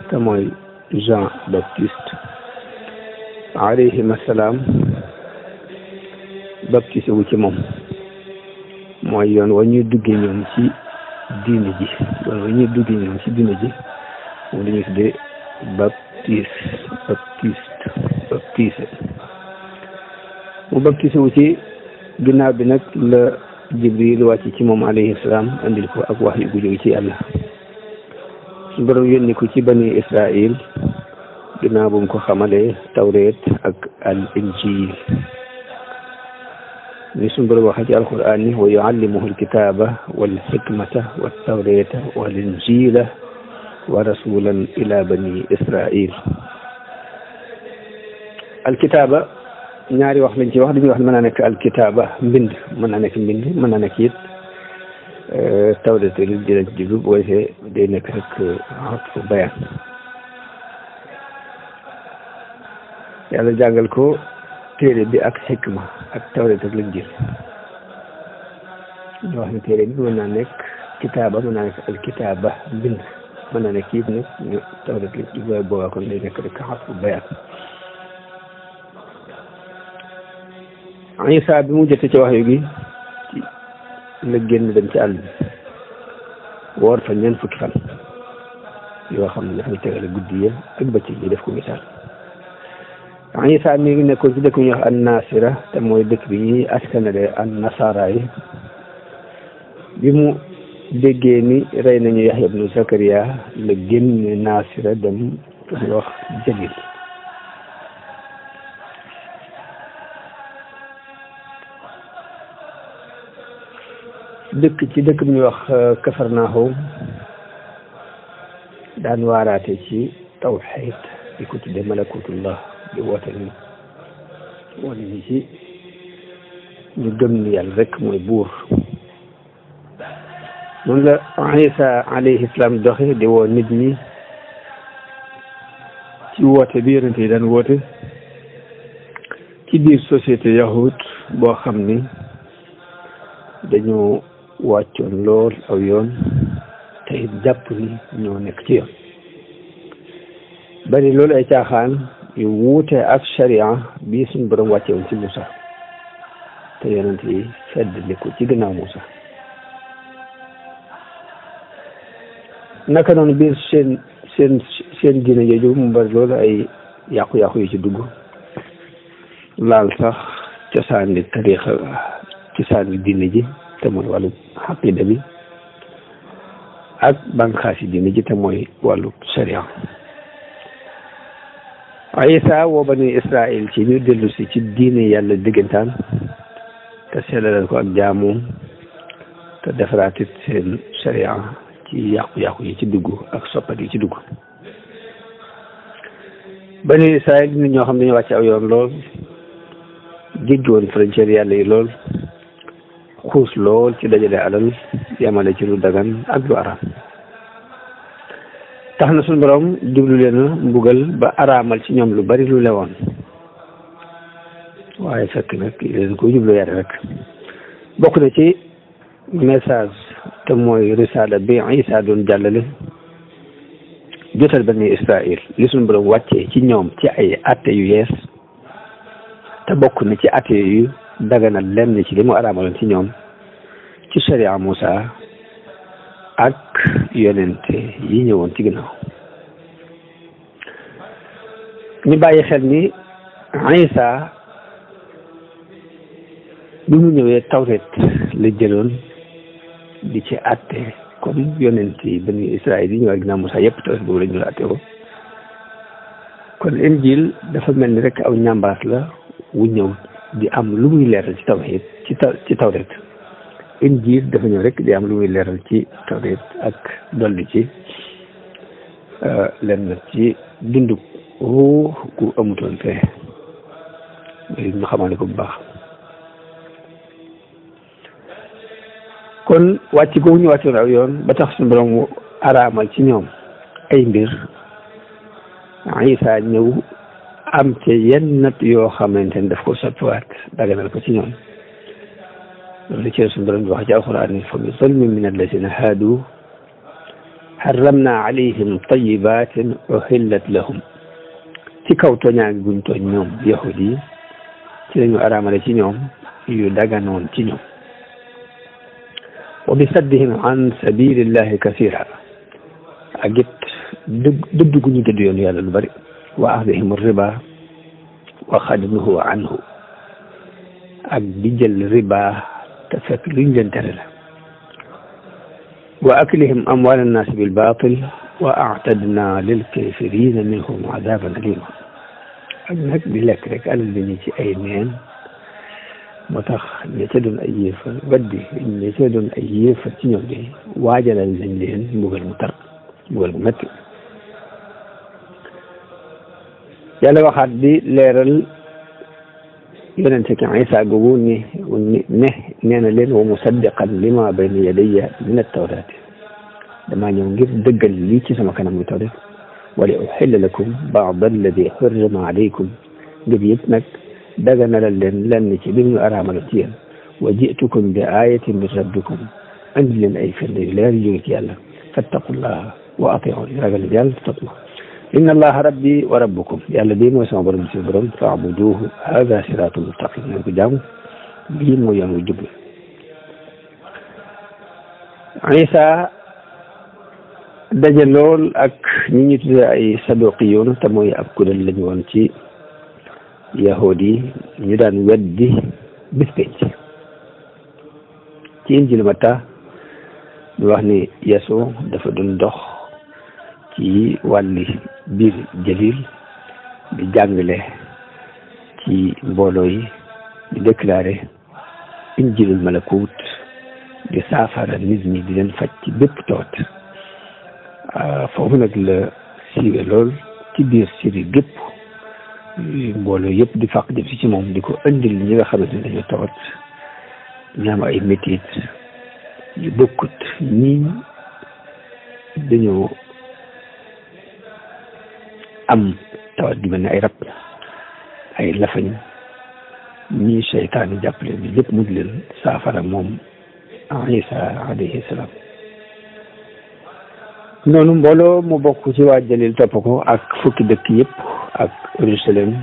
te mooy Jean Baptiste alayhim assalaam baptisé wu ci moom mooy yoon wa ñuy duggee ñoom ci diine ji yoon wa ñuy duggee ñoom ci diine ji moom la ñuy tuddee baptisé mu baptisé wu ci ginnaaw bi nag la Jibril wàcc ci moom alayhi salaam andil ko ak wax yu gu jóge ci yàlla su borom yónni ko ci bani Israil ginnaaw bu mu ko xamalee tawreet ak al injil ni suñu borom waxee ci alquran ni wa yuallimuhu alkitaba wal hikmata wat tawreta wal injila wa rasulan ila bani Israil alkitaba ñaari wax lañ ci wax dañuy wax ne mën naa nekk alkitaba mbind mën naa nekk mbind mën naa nekk it tawreta li jëla ci jublu bu ko defee day nekk rek atfu bayaan yàlla jàngal ko téere bi ak xikma ak tawreet ak linjiil ñu wax ne téere bi mën naa nekk kitaaba mën naa nekk alkitaaba mbind mën naa nekk it nag ñu tawreet li ci boobaa kon day nekk rek atfu bayaan Isa bi mu jotee ci wax yu gi la génn dem ci àll bi woor fa ñeent fukki fan yoo xam ne dafay tegale guddi ya ak bëccëg yi def ko misaal Isa mi ngi nekkoon ci dëkk bi ñuy wax an Nasira te mooy dëkk bi ñuy askanale an Nasara yi bi mu déggee ni rey nañu Yaxya ibnu Zakariya la génne Nasira dem fu ñuy wax Jalil dëkk ci dëkk bi ñuy wax Kafarnaahum daan waaraate ci tawxiid di ko tudde malakutullah di woote ni wane ni ci ñu gëm ni yàlla rek mooy buur noonu la Isa alayhi salaam doxe di woo nit ñi ci woote bi yonent yi daan woote ci biir société yahud boo xam ni dañoo wàccoon lool aw yoon te it jàpp ni ñoo nekk ci yoon bari loolu ay caaxaan yu wuute ak sharia bii suñ borom wàcce woon ci Moussa te yonent yi feddali ko ci gannaaw Moussa naka noonu biir seen diine jooju mu bari loolu ay yàqu-yàqu yu ci dugg laal sax cosaani tariixa cosaani diine ji te mooy wàllu xaqida bi ak bànqaasi diine ji te mooy wàllu sharia Isa woo bani Israël ci ñu dellu si ci diine yàlla diggantaan te sellalal ko ak jaamoom te defaraatit seen sharia ci yàqu-yàqu yi ci dugg ak soppat yi ci dugg bani Israël nit ñoo xam ne dañu wàcc aw yoon lool jéggi woon frontière yàlla yi lool xuus lool ci dajale alal yamale ci lu dagan ak lu araam tax na suñu borom jublu leen a mbugal ba araamal ci ñoom lu bari lu lewoon waaye fekk nag leen ko jublu yare rek bokk na ci message te mooy risaala bi Isa doon jàllale jotal bani Israël li suñu borom wàccee ci ñoom ci ay atte yu yees te bokk na ci atte yu daganal lenn ci li mu araamaloon ci ñoom ci sharia Moussa ak yonente yi ñëwoon ci ginnaaw ñu bàyyi xel ni Isa bi mu ñëwee tawret la jëloon di ci atte comme yonente yi bani Israël yi ñëwaat ginnaaw Moussa yëpp tawret boobu la ñu la atte ko kon injil dafa mel ni rek aw ñambaas la wu ñëw di am lu muy leeral ci tawhid ci tawret injil dafa ñëw rek di am lu muy leeral ci tawret ak dolli ci lenn ci dundu ruux ku amutoon fee ñu xamale ko bu baax kon wàcc googu ñu wàccoon aw yoon ba tax suñu borom araamal ci ñoom ay mbir Isa ñëw am ci yenn natt yoo xamante ne daf ko soppiwaat daganal ko ci ñoom loolu ci suñu borom bi wax ci alquran ni fa bi zulmin min allazina haadu harramna alayhim tayibatin uhillat lahum ci kaw tooñaa guñ tooñ ñoom yahud yi ci lañu araamale ci ñoom yu daganoon ci ñoom wa bi saddihim an sabilillahi kasira ak it dëdd gu ñu dëdd yoon yàlla lu bari wa akhdihim riba wa xadnuhu anhu ak di jël riba te fekk luñ leen tere la wa aklihim amwal annas bil batil wa a'tadna lil kafirina minhum adaban alima ak nag di lekk rek alal bi ñu ci ay neen moo tax ña ca doon ay yéefar weddi ña ca doon ay yéefar ci ñoom de waajalal nañ leen mbugal mu tar mbugal mu metti yàlla waxaat di leeral yonente ki Isa googu nee na leen wa musaddiqan lima bayna yadayya min at-tawrat damaa ñëw ngir dëggal lii ci sama kanam gi tawrat wa li uhilla lakum ba'da alladi hurrima alaykum ngir yëpp nag daganalal leen lenn ci li ñu araamaloon ci yéen wa ji'tukum bi ayatin min rabbikum andi leen ay firnde yu leer yu jóge ci yàlla fattaqullaha wa ati'un ragal yàlla topp inna allaha rabbi wa rabbukum yàlla bii mooy sama borom si borom fa'buduhu hada siratul mustaqim nañ ko jaamu lii mooy yoon wu jub Isa daje lool ak ñi ñu tudde ay saduqiyoon te mooy ab kuréel lañu woon ci yahudi yi ñu daan weddi bis penc ci injil Matta ñu wax ni Yesu dafa doon dox ci wàlli biir jalil di jàngale ci mbooloo yi di déclaré injilul malakut di saafara nit ñi di leen faj ci bépp tawat foofu nag la siiwe lool ci biir Syrie gépp mbooloo yëpp di fàq jëm si ci moom di ko indil ñi nga xamante ne dañoo tawat ñu am ay métit yu bokkut. ñii dañoo am tawat ju mel ne ay rab ay lafañ, ñii seytaane jàpp leen bi lépp mu di leen saafara moom Isa alayhi salaam. noonu mbooloo mu bokk ci waa Jalil topp ko ak fukki dëkk yëpp ak Jérusalem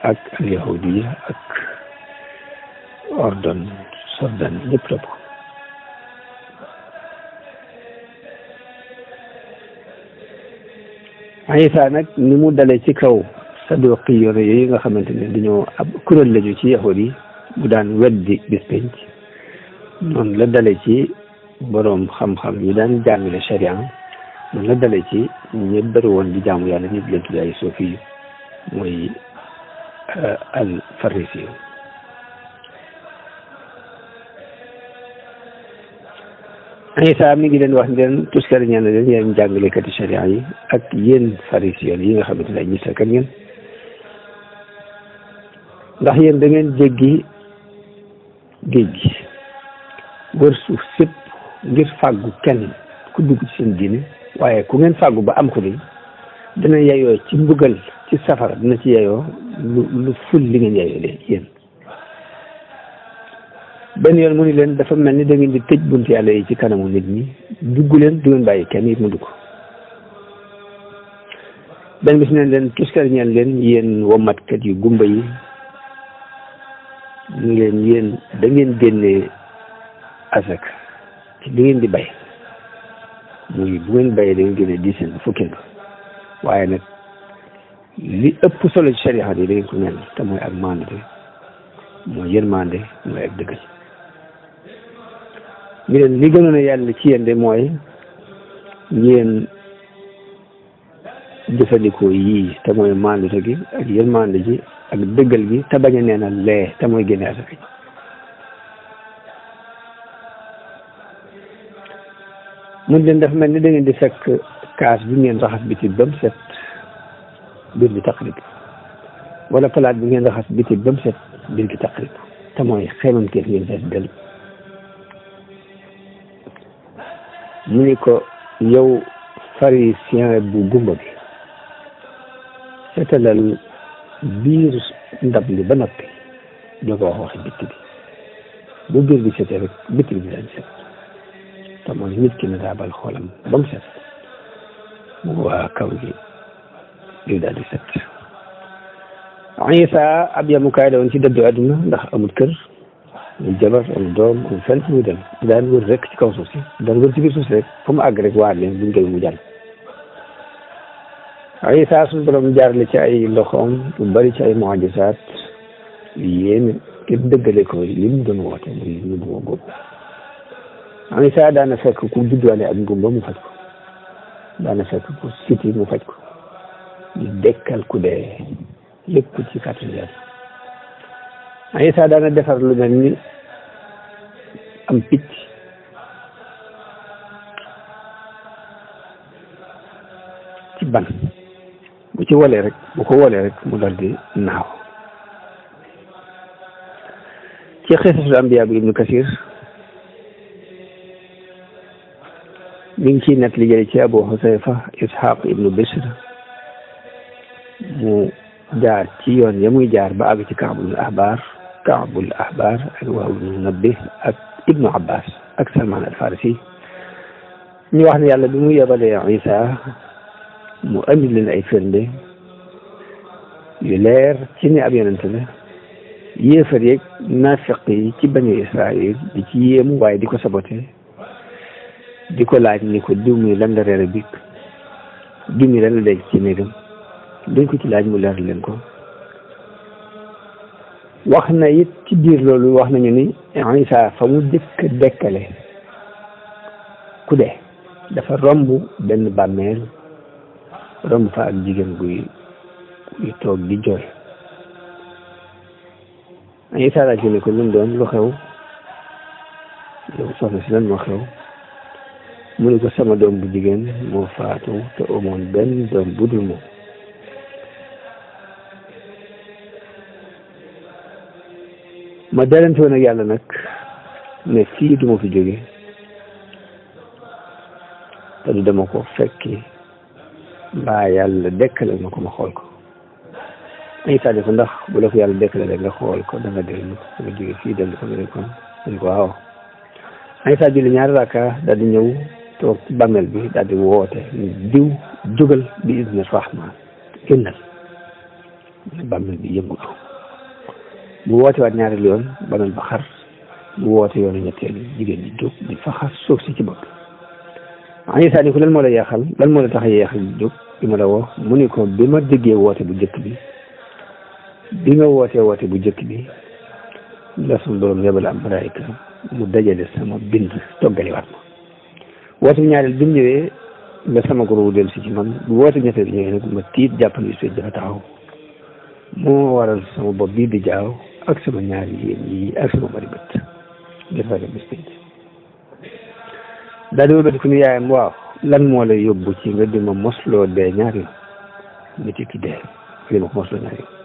ak al yahudiya ak ordon Jordan ñëpp topp ko. Isa nag ni mu dalee ci kaw saduqi yooyu nga xamante ne dañoo ab kuréel lañu ci yahud yi bu daan weddi bis penc, noonu la dalee ci boroom xam-xam yi daan jàngale sharia, noonu la dalee ci ñi bëri woon di jaamu yàlla ñi leen tuddee ay sofi mooy al farisi. Isa mi ngi leen wax leen tuskari ñaan leen yéen jàngalekati sharia yi ak yéen farisiyoon yi nga xamante ne ay ñisakat ngeen, ndax yéen da ngeen jéggi géej gi wër suuf sépp ngir fàggu kenn ku dugg ci seen diine, waaye ku ngeen fàggu ba am ko di dina yeyoo ci mbugal ci safara, dina ci yeyoo lu ful li ngeen yeyoo de yéen. benn yoon mu ni leen dafa mel ni da ngeen di tëj bunti yàlla yi ci kanamu nit ñi, dugg leen du ngeen bàyyi kenn it mu dugg. benn bis neen leen tuskar ñeen leen yéen womatkat yu gumba yi, ñu leen yéen da ngeen génnee asak ci li ngeen di bay, muy bu ngeen bayee da ngeen génnee 10 fukkeel ko, waaye nag li ëpp solo ci sharia yi da ngeen ko ñaan te mooy ak maandute, mooy yërmande, mooy ak dëggal. ñu leen li gënoon a yàlla ci yéen de mooy ngeen jëfandikoo yii te mooy maandute gi ak yërmande ji ak dëggal gi te bañ a neenal lee te mooy génne asaka ji. mun leen dafa mel ni da ngeen di fekk kaas bi ngeen raxas biti ba mu set biir bi taqrib, wala palaat bi ngeen raxas biti ba mu set biir gi taqrib, te mooy xeemamteef ngeen fees del. mu ni ko yow pharisien bu gumba bi, seetalal biir ndab li ba noppi doo ko wax waxi bitti bi, bu biir bi setee rek bitti bi dañ set, te mooy nit ki na daabal xoolam ba mu set, mu waa kaw gi lii daal di set. Isa ab yamukaay la woon ci dëddu àdduna, ndax amul kër, amul jabar, amul doom, amul fenn fu muy dem, daan wër rek ci kaw suuf si, daan wër ci biir suuf si rek fu mu àgg rek waar leen buñ koy mu jàll. Isa suñu borom jaarale ci ay loxoom lu bari ci ay mu'jizaat yéen ngir dëggale ko li mu doon woote muy nu bu góob. Isa daana fekk ku judduwaale ak ngumba mu faj ko, daana fekk ku siti mu faj ko, di dekkal ku dee lépp ci kàttan Yàlla. Isa daana defar lu mel ni am picc ci ban, bu ci wolee rek bu ko wolee rek mu dal di naaw. ci xisasul ambiya bi Ibnu Kasir mi ngi ciy net li jële ci Abu Husayfa Ishaq ibnu Bishr mu jaar ci yoon ya muy jaar ba àgg ci Kaabul Ahbar ak Wahb ibnu Munabbih ak Ibnu Abbas ak Salman al Farisi. ñu wax ne yàlla bi mu yebalee Isa mu andi leen ay firnde yu leer ci ne ab yonent la, yéefar yeeg naafiq yi ci bani Israël di ci yéemu waaye di ko sabote, di ko laaj ni ko diw mi lan la reere bi, diw mi lan la denc ci néegam, dañ ko ci laaj mu leer leen ko. wax na it ci biir loolu wax nañu ni Isa fa mu jëkk dekkale ku dee dafa romb benn bàmmeel, romb fa ak jigéen guy toog di jooy. Isa laaj ne ko lu mu doon, lu xew, yow soxna si lan moo xew? mu ne ko sama doom bu jigéen moo faatu te amoon benn doom bu dul moom. ma dalante woon ak yàlla nag ne fii du ma fi jóge te du dama ko fekki mbaa yàlla dekkale ma ko ma xool ko Isa ne ko ndax bu la ko yàlla dekkale rek nga xool ko da nga dellu nga jóge fii dellu ko nga ne ko waaw Isa julli ñaari raaka daal di ñëw toog ci bàmmeel bi daal di woote diw jógal bi izni rahman génnal bàmmeel bi yëngutu mu woote waat ñaari yoon bàmmeel ba xar mu woote yoonu ñetteel jigéen ñi jóg di faxas suuf si ci bopp Isa ni ko lan moo la yeexal lan moo la tax a yeexal jóg bi ma la woo mu ni ko bi ma déggee woote bu njëkk bi nga wootee woote bu njëkk bi la suñu borom yebal am malaayika mu dajale sama bind toggaliwaat ma woote bi ñaareel bi mu ñëwee nga sama goro dellu si ci man bu woote ñetteel bi ñëwee nag ma tiit jàpp ni suy dafa taxaw moo waral sama bopp bii di jaaw ak sama ñaari yéen yi ak sama bari bët ngir ragal bis pénc daal di wëlbati ku ni yaayam waaw lan moo lay yóbbu ci nga di ma mosloo dee ñaari yoon nit ki dee li ma ko mosloo ñaari yoon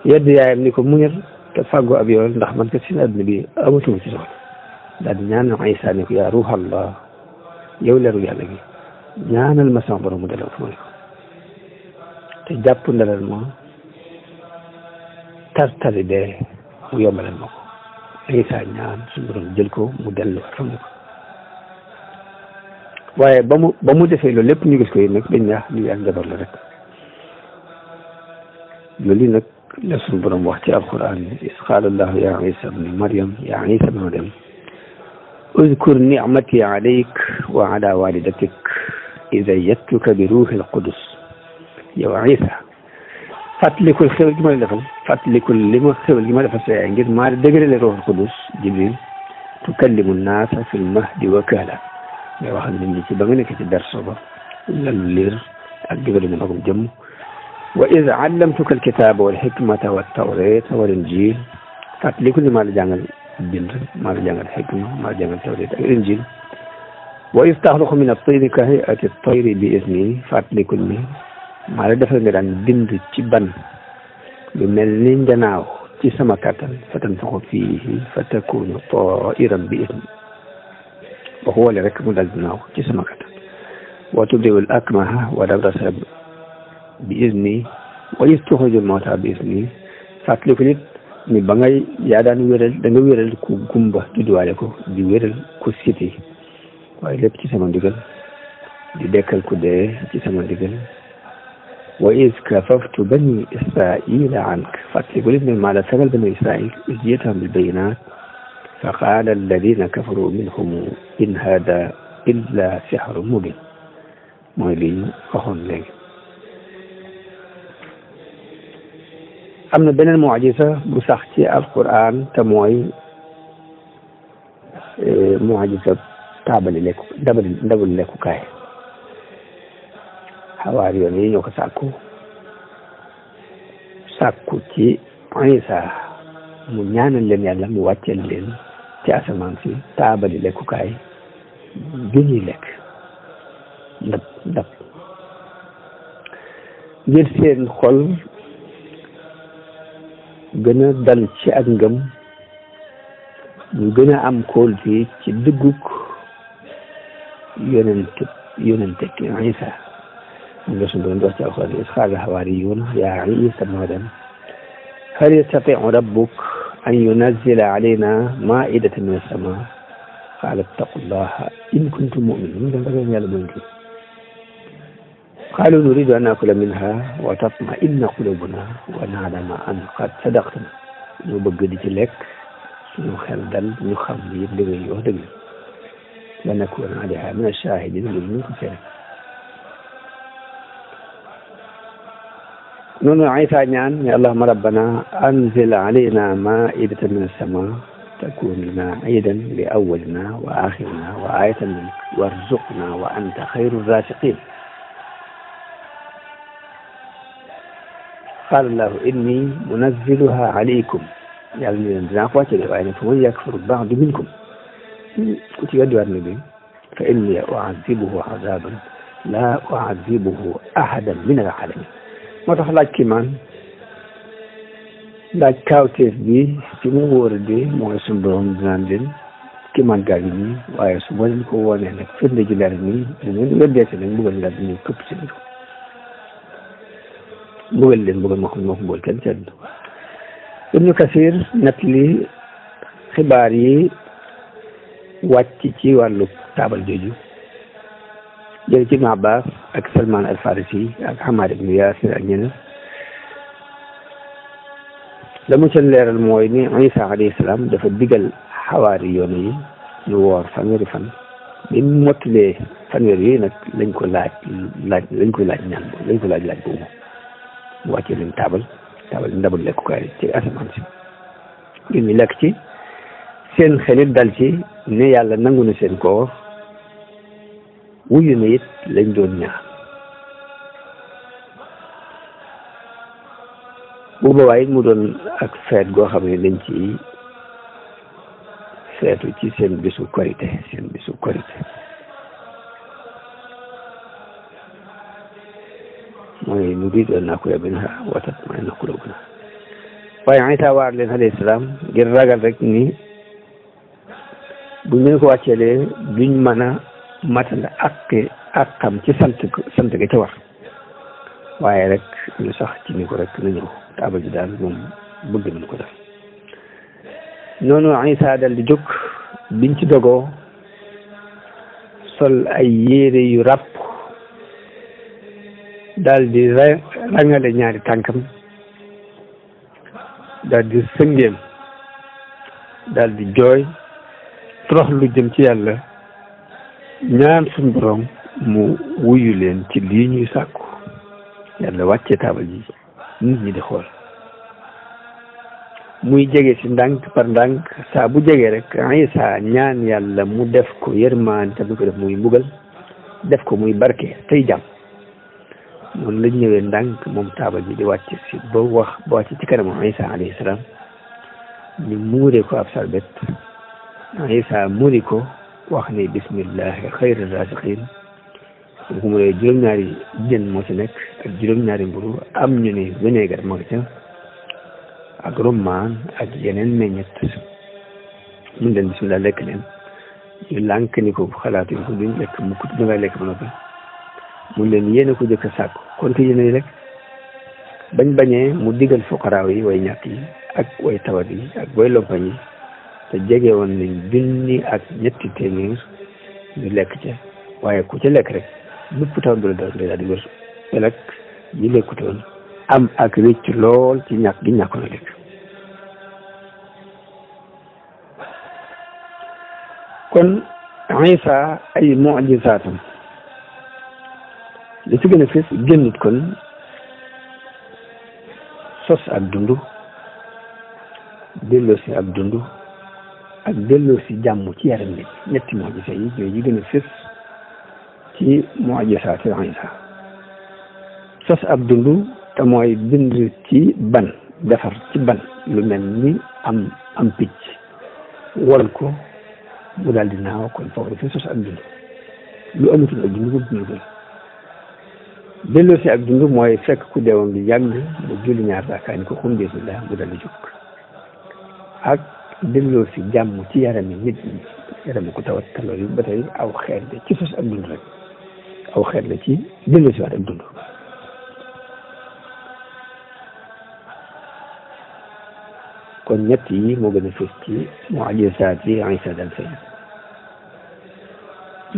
yedd yaayam ni ko muñal te fàggu ab yoon ndax man kat seen adduna bi amatuma ci soxla daal di ñaanal Isa ni ko yaa ruuxallah yow leeru yàlla gi ñaanal ma sama borom mu dalal fu ma ne ko te jàpp ndalal ma tartali dee mu yombalal ma ko Isa ñaan suñu borom jël ko mu dellu fa mu ne ko waaye ba mu defee loolu lépp ñu gis ko yi nag dañ ñaax lii ak njabar la rek loolu nag la suñu borom wax ci alquran is qaala allahu ya isa bni maryam ya isa bni maryam uzkur nicmati alayk wa ala walidatik id ayyadtuka bi ruuhi alqudus yow isa fàttalikul xéwal gi ma la defal fàttalikul li ma xéwal gi ma defal sa yaay ngir maa dëgërale ruuhi alqudus jibril tukallimu nnaasa fi lmahdi wa kahla ngay wax nit ñi ci ba nga nekk ci berso ba lalu liir ak digalu ñu magum jëmm wa iz allamtuka alkitaba wal hikmata wat tawrata wal injil fàttaliku ni maa la jàngal bind maa la jàngal hikma maa la jàngal tawrat ak injil wa iz taxluqu min at-tayri ka hay'ati at-tayri bi izni fàttaliku ni maa la defal nga daan bind ci ban lu mel ni njanaaw ci sama kattan fa tanfuxu fiihi fa takunu tairan bi izni ba xoole rek mu dal dinaaw ci sama kattan wa tubri'ul akmaha wa abrasa bi izni wa tuxrijul mawta bi izni fàttaliku nit ni ba ngay yaa daan wéral da nga wéral ku gumba judduwaale ko di wéral ku siti waaye lépp ci sama ndigal di dekkal ku dee ci sama ndigal wa iz kafaftu bani israila ank fàttaliku nit ne maa la sagal bani israil iz ji'tahum bil bayyinaat fa qaala alladina kafaru minhum in hada illa sihrun mubin mooy li ñu waxoon léegi am na beneen mucjisa bu sax ci alquran te mooy mucjisa taabali lekku ndabali lekkukaay xawaar yoon yi ñoo ko sàkku ci Isa mu ñaanal leen yàlla mu wàcceel leen ci asamaan si taabali lekkukaay bi ñuy lekk ndab ngir seen xol gën a dal ci ak ngëm ñu gën a am kóolute ci dëggug yonente ki Isa moom la suñu doon wax ci alxuraan is qaala hawaariyuun yaa Isa bna Maryam hal yastatiu rabbuk an yunazzila alayna maa'idatan min as-samaa qaala ittaqullaha in kuntum mu'minin da ragal yàlla mooy ngi qaalu nuriidu an naakula minha wa tatma'inna quluubuna wa na'lama an qad sadaqtana ñu bëgg di ci lekk suñu xel dal ñu xam ni yëpp dëgg yi wax dëgg la nakuuna alayha mina ash-shaahidiin loolu ñu ko seere noonu Isa ñaan ne allahumma rabbana anzil alayna maa'idatan min as-samaa takun lana iidan li awwalina wa aaxirina wa aayatan minka warzuqna wa anta xayru raaziqiin qaala allahu inni munazziluha alaykum yàlla ni leen dinaa ko wàcce de waaye nag fa man yakfur ba'du minkum ku ci weddiwaat na bi fa inni u'azzibuhu azaban la u'azzibuhu ahadan min al-'alamin moo tax laaj kii maan laaj kaawteef bi ci mu wóor di mooy suñu borom dinaan leen ki màggaa gi nii waaye su ma leen ko wonee nag firnde ji leer nii mu ngeen weddeete nag mbugal la dañuy këpp seen kaw mbugal leen mbugal moo xam ne moo ko mbugal kenn ci àdduna Ibnu Kasir nett li xibaar yi wàcc ci wàllu taabal jooju jël ci Ibnu Abbas ak Salman al Farisi ak Hamad ibnu Yasir ak ñeneen la mu seen leeral mooy ni Isa alayhi salaam dafa digal xawaari yoon yi ñu woor fanweeri fan bi mu mottilee fanweeri yi nag lañ ko laaj ñaan lañ ko laaj boobu mu wàccee leen taabal ndabal lekkukaay ci asamaan si ngir ñu lekk ci seen xelit dal ci ne yàlla nangu na seen koor wuyu na it lañ doon ñaan bu boobaa it mu doon ak feet goo xam ne dañ ci feetu ci seen bisu korite mooy nu riid an nakula minha wa tatma'inna qulubuna waaye Isa waar leen alayhi salaam ngir ragal rek ni buñ leen ko wàcceelee duñ mën a matal ak xam ci sant ga ca war waaye rek ñu sax ci ni ko rek na ñëw taabal ji daal moom bëgg nañu ko def noonu Isa dal di jóg biñ ci dogoo sol ay yére yu ràpp daal di rangale ñaari tànkam daal di sëngeem daal di jooy torox lu jëm ci yàlla ñaan suñ borom mu wuyu leen ci lii ñuy sàkku yàlla wàccee taabal ji nit ñi di xool muy jege si ndànk par ndànk saa bu jege rek Isa ñaan yàlla mu def ko yërmaan te du ko def muy mbugal def ko muy barke tey jàmm noonu lañ ñëwee ndànk moom taabal ji di wàcc si ba wàcc ci kanamu Isa alayhi salaam ñu muuree ko ab sarbet Isa muri ko wax ne bismillahi xayri raziqin su ko muree juróom-ñaari jën moo ci nekk ak juróom-ñaari mburu am ñu ne vinaigre moo ca ak rommaan ak yeneen meññet mun leen bismillah lekk leen ñu lànk ni ko xalaatu ko duñ lekk mukk da ngay lekk ba noppi mun leen yéen a ko jëkk a sàkku kon te yéen rek bañ bañee mu digal fuqaraaw yi way ñàkk yi ak way tawat yi ak way lompañ yi te jege woon nañ junni ak ñetti téeméer ñu lekk ca waaye ku ca lekk rek bépp taw bi la daal di wér te nag ñi lekkutoon am ak rëcc lool ci ñàkk gi ñàkkoon a lekk kon Isa ay mu'jizaatam li ci gën a fës génnut kon sos ak dund delloo si ak dund ak delloo si jàmm ci yaram nit ñetti mu'jiza yi yooyu yi gën a fës ci mu'jizaati Isa sos ak dund te mooy bind ci ban defar ci ban lu mel ni am picc wol ko mu daal di naaw kon foofu dafay sos ak dund lu amatul ak dund bu dund delloo si ak dund mooy fekk ku deewam bi yàgg mu julli ñaar rakaa ni ko xum bismillah mu daal di jóg ak delloo si jàmm ci yarami nit ñi yarami ku tawat te loolu ba tey aw xeet la ci sos ak dund rek aw xeet la ci delloo si waat ak dund kon ñett yi moo gën a fës ci mu'jizaat yi Isa dal fay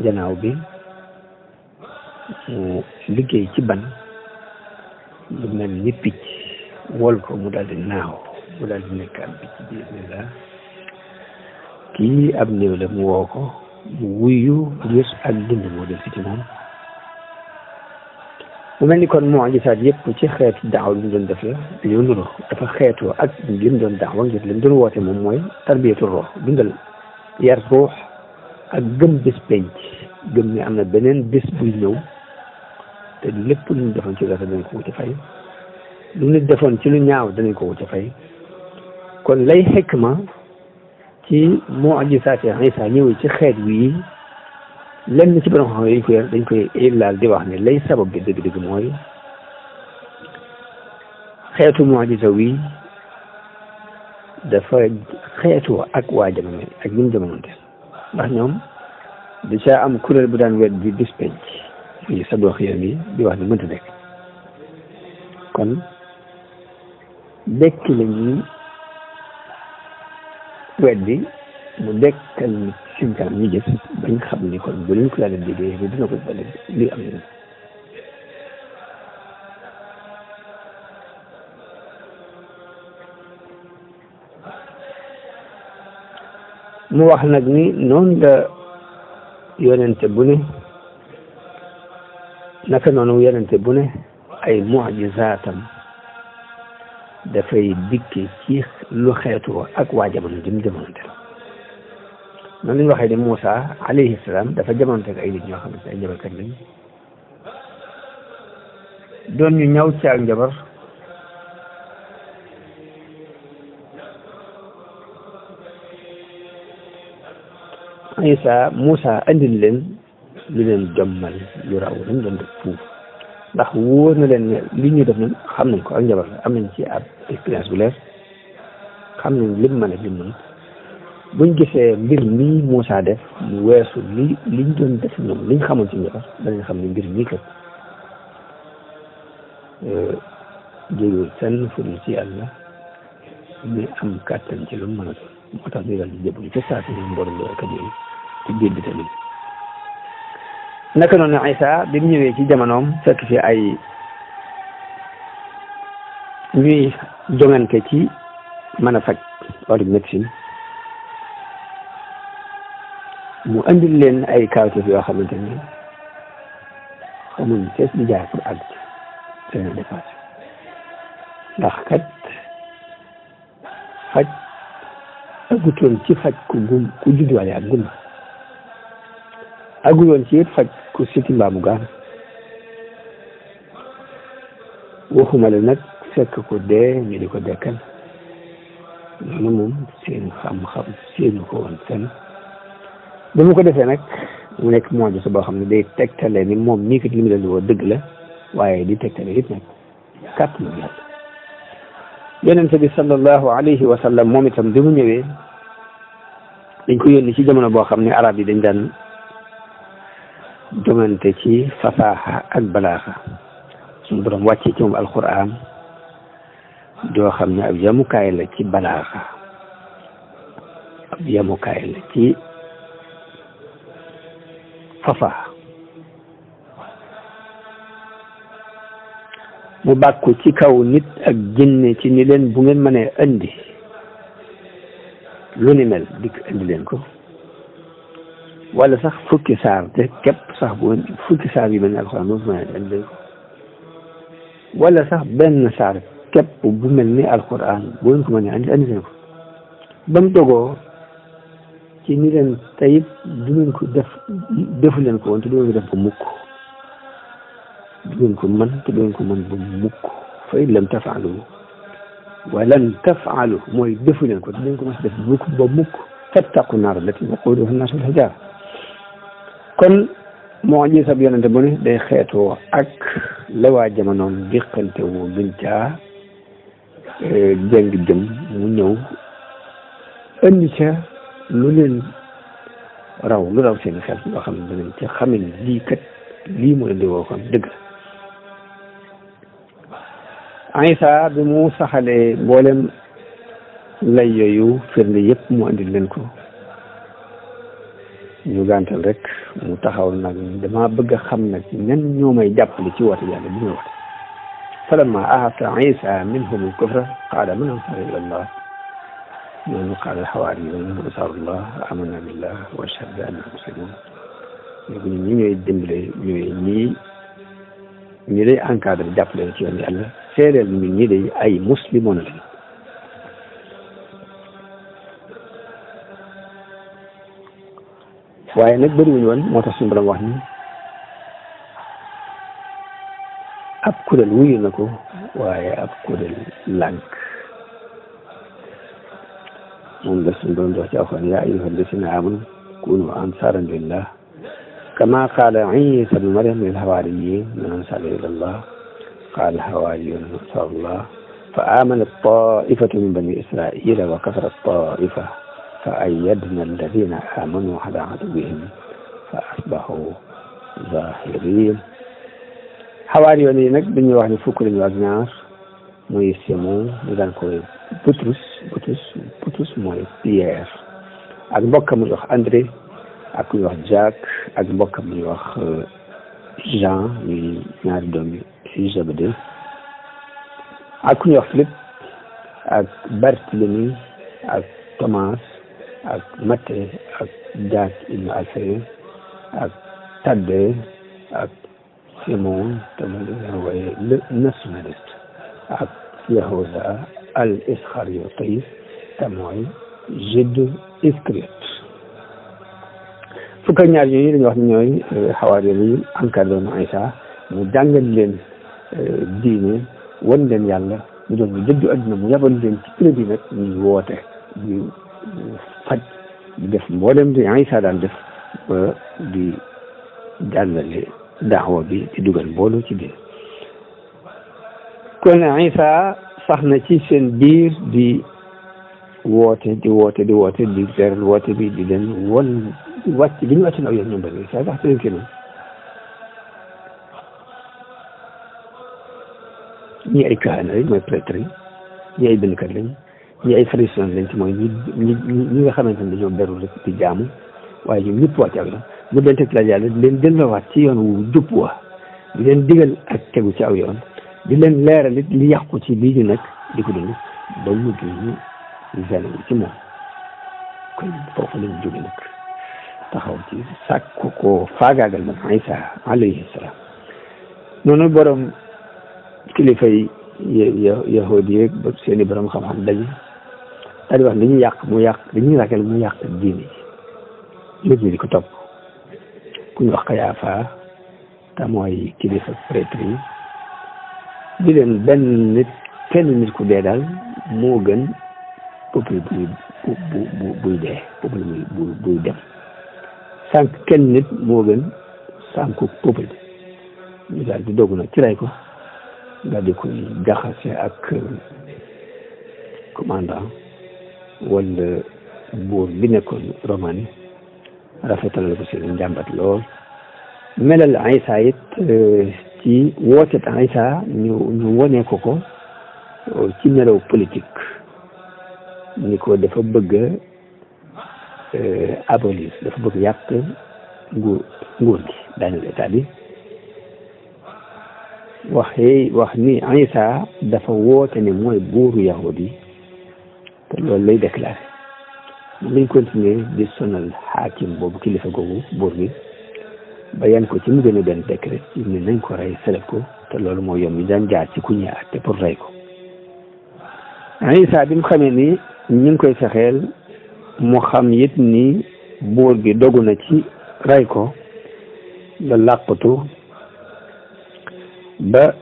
janaaw bi mu liggéey ci ban lu mel ni picc wol ko mu daal di naaw mu daal di nekk ab picc bi bismillah kii ab néew la mu woo ko mu wuyu ngir ak dund moo del si ci moom mu mel ni kon mu'jizaat yëpp ci xeetu daaw li mu doon def la dañoo nuru dafa xeetoo ak li mu doon daawa ngir li mu doon woote moom mooy tarbiyatu ruux dundal yar ruux ak gëm bés penc gëm ni am na beneen bés buy ñëw te lépp lu ñu defoon ci rafet danañ ko wuti fay lu ñu defoon ci lu ñaaw danañ ko wuti fay kon lay xikma ci mu'jizaat Isa ñëwee ci xeet wi lenn ci borom xam dañ koy laal di wax ne lay sabab bi dëgg-dëgg mooy xeetu mu'jiza wi dafa xeetoo ak waa jamono ak ñun jamononte ndax ñoom da caa am kuréel bu daan wet di bis penc fii sa dox yéen yi di wax ni mënta nekk kon dekki la ñuy weddi mu dekkal nit seen kanam ñu gis bañ xam ni kon bu leen ko yàlla déggee bi dina ko bale li am na mu wax nag ni noonu la yonente bu ne naka noonu yonente bu ne ay mu'jizaatam dafay dikke ci lu xeetoo ak waa jamono jëm jamononte noonu lañu waxee ni Moussa alayhi salaam dafa jamononte ak ay nit ñoo xam ne ay njabarkat lañ doon ñu ñaw ci ak njabar Isa Moussa andil leen lu leen jommal lu raw lañ doon def fuuf ndax wóor na leen ne li ñu def nañ xam nañ ko ak njabar la am nañ ci ab expérience bu leer xam nañ lim mën a lim mën buñ gisee mbir mii Moussa def mu weesu liñ doon def ñoom liñ xamoon ci njabar danañ xam ne mbir mii kat jógul fenn fu dul ci yàlla mi am kàttan ci lu mu mën a doon moo tax ñu daal di jébbalu ca saa si ñoom mboolem kat yooyu ci biir bi tamit naka noonu Isa bi mu ñëwee ci jamonoom fekk fi ay ñuy jongante ci mën a faj wàllu médecine mu andil leen ay kawteef yoo xamante ni xamuñ fees di jaar pour àgg ci seen dépassé ndax kat faj agutoon ci faj ku judduwaale ak gumba aguloon ci it faj ku siti mbaamu gaan waxuma la nag fekk ko dee ñu di ko dekkal loolu moom seen xam-xam seenu ko woon fenn ba mu ko defee nag mu nekk mu'jiza boo xam ne day tegtale ni moom mii kat li mu leen woo dëgg la waaye di tegtale it nag kàttanu yàlla yonente bi sallallahu alayhi wa sallam moom itam bi mu ñëwee dañ ko yónni ci jamono boo xam ne arab yi dañ daan jongante ci fasaaxa ak balaaxa suñu borom wàccee ci moom alquran doo xam ne ab yamukaay la ci balaaxa ab yamukaay la ci fasaaxa mu bàkku ci kaw nit ak jinne ci ni leen bu ngeen mënee indi lu ni mel dikk indi leen ko wala sax fukki saar te képp sax bu fukki saar yi mel ne alxuraan boo mënee indi leen ko wala sax benn saar képp bu mel ni alxuraan bu ngeen ko mënee indi leen ko ba mu dogoo ci ni leen tayit du ngeen ko defu leen ko woon te du ngeen ko def ko mukk du ngeen ko mën te du ngeen ko mën ba mukk fa in lam tafaalu wa lan tafaalu mooy defu leen ko te du ngeen ko mën def mukk ba mukk fattaqu naar allati waquuduha an-naas wal hijaara kon moo ji sab yonente bu ne day xeetoo ak la waa jamonoom diqante woo gën caa jàng jëm mu ñëw indi ca lu leen raw lu raw seen xel loo xam ne danañ ca xamin lii kat lii mu leen di woo kon dëgg Isa bi mu saxalee mboolem lay yooyu firnde yëpp mu andil leen ko ñu gàntal rek mu taxaw nag dama bëgg a xam nag ñan ñoo may jàppale ci woote yàlla bi muy woote falamma ahassa Isa minhum al-kufra qaala man ansaari ila Allah noonu qaala al-hawaariyuuna ansaarullah amanna billah wa ashhadu bi annaa muslimuun léegi ñun ñi ñooy dimbale ñooy ñi day encadré jàppale ci yoon yàlla seedeel ñun ñi day ay muslimoon lañ waaye nag bëriwuñu woon moo tax suñu borom wax ni ab kuréel wuyu na ko waaye ab kuréel lànk moom la suñu borom di wax ci alxuraan yaa ayyuha allazina aamanu kunu ansaaran lillah kama qaala Iisa bnu Maryam lil hawaariyyiin man ansaari ila Allah qaala al-hawaariyuuna ansaarullah fa aamanat taa'ifatu min bani israa'iila wa kafarat taa'ifa fa ayyadna alladina amanu ala aduwwihim fa asbahu zahirin xawaar yoon yi nag dañuy wax ne fukk lañu ak ñaar muy Simon ñu daan koy Butrus mooy Pierre ak mbokkam mu ñuy wax André ak ku ñuy wax Jacques ak mbokkam mu ñuy wax Jean ñuy ñaari doom yi Zébédée ak ku ñuy wax Philippe ak Barthélemy ak Thomas ak Matthieu ak Jacques ibn Alphaeus ak Thaddée ak Simon te mu leen wooye le nationaliste ak Yahuda al Iscariote te mooy Jude Iscariote fukk ak ñaar yooyu dañuy wax ne ñooy xawaar yi encadré na Isa mu jàngal leen diine wan leen yàlla ñu doon ñu dëddu àdduna mu yabal leen ci pré bi nag ñuy woote di faj di def mboolem di Isa daan def ba di jàllale daawa bi di dugal mbooloo ci biir kon Isa sax na ci seen biir di woote di leeral woote bi di leen won wàcc bi ñu wàcc na aw yoon ñoom ba Isa sax te leen kenn ñi ay kahaana lañ mooy prêtre yi ñi ay bindkat lañ ñi ay pharisiens lañ ci mooy ñi nga xamante ne dañoo beru rek di jaamu waaye ñoom ñëpp wàcc aw yoon mu leen teg la yàlla di leen delloowaat ci yoon wu jub wa di leen digal ak tegu ci aw yoon di leen leeral it li yàqu ci bii ñu nekk di ko dund ba mujj ñu zen ci moom kon foofu lañ jóge nag taxaw ci sàkku ko faagaagal man Isa alayhi salaam noonu borom kilifa yi yahudi yeeg ba seen i borom xam-xam dañu daal di wax dañuy yàq dañuy ragal mu yàq diine ji nit ñi di ko topp ku ñu wax Kayaafa te mooy kilifa prêtre yi di leen kenn nit ku dee daal moo gën peuple buy dee peuple buy dem sànq kenn nit moo gën sànku peuple ñu daal di dogu nag ci ray ko daal di koy jaxase ak commandant wala buur bi nekkoon Romaine rafetal la ko seen njàmbat lool melal Isa it ci wootet Isa ñu wone ko ci melaw politique ni ko dafa bëgg abolir dafa bëgg yàq nguur gi daaneel état bi wax ni Isa dafa woote ne mooy buuru yahudi te loolu lay déclaré lañ continuer di sonal xaakim boobu kilifa googu buur bi ba yan ko ci mu gën a benn décret ci ne nañ ko rey seleb ko te loolu moo yomb ñu daan jaar ci ku ñuy àtte pour rey ko Isa bi mu xamee ni ñu ngi koy fexeel mu xam it ni buur bi dogu na ci rey ko la làqatu ba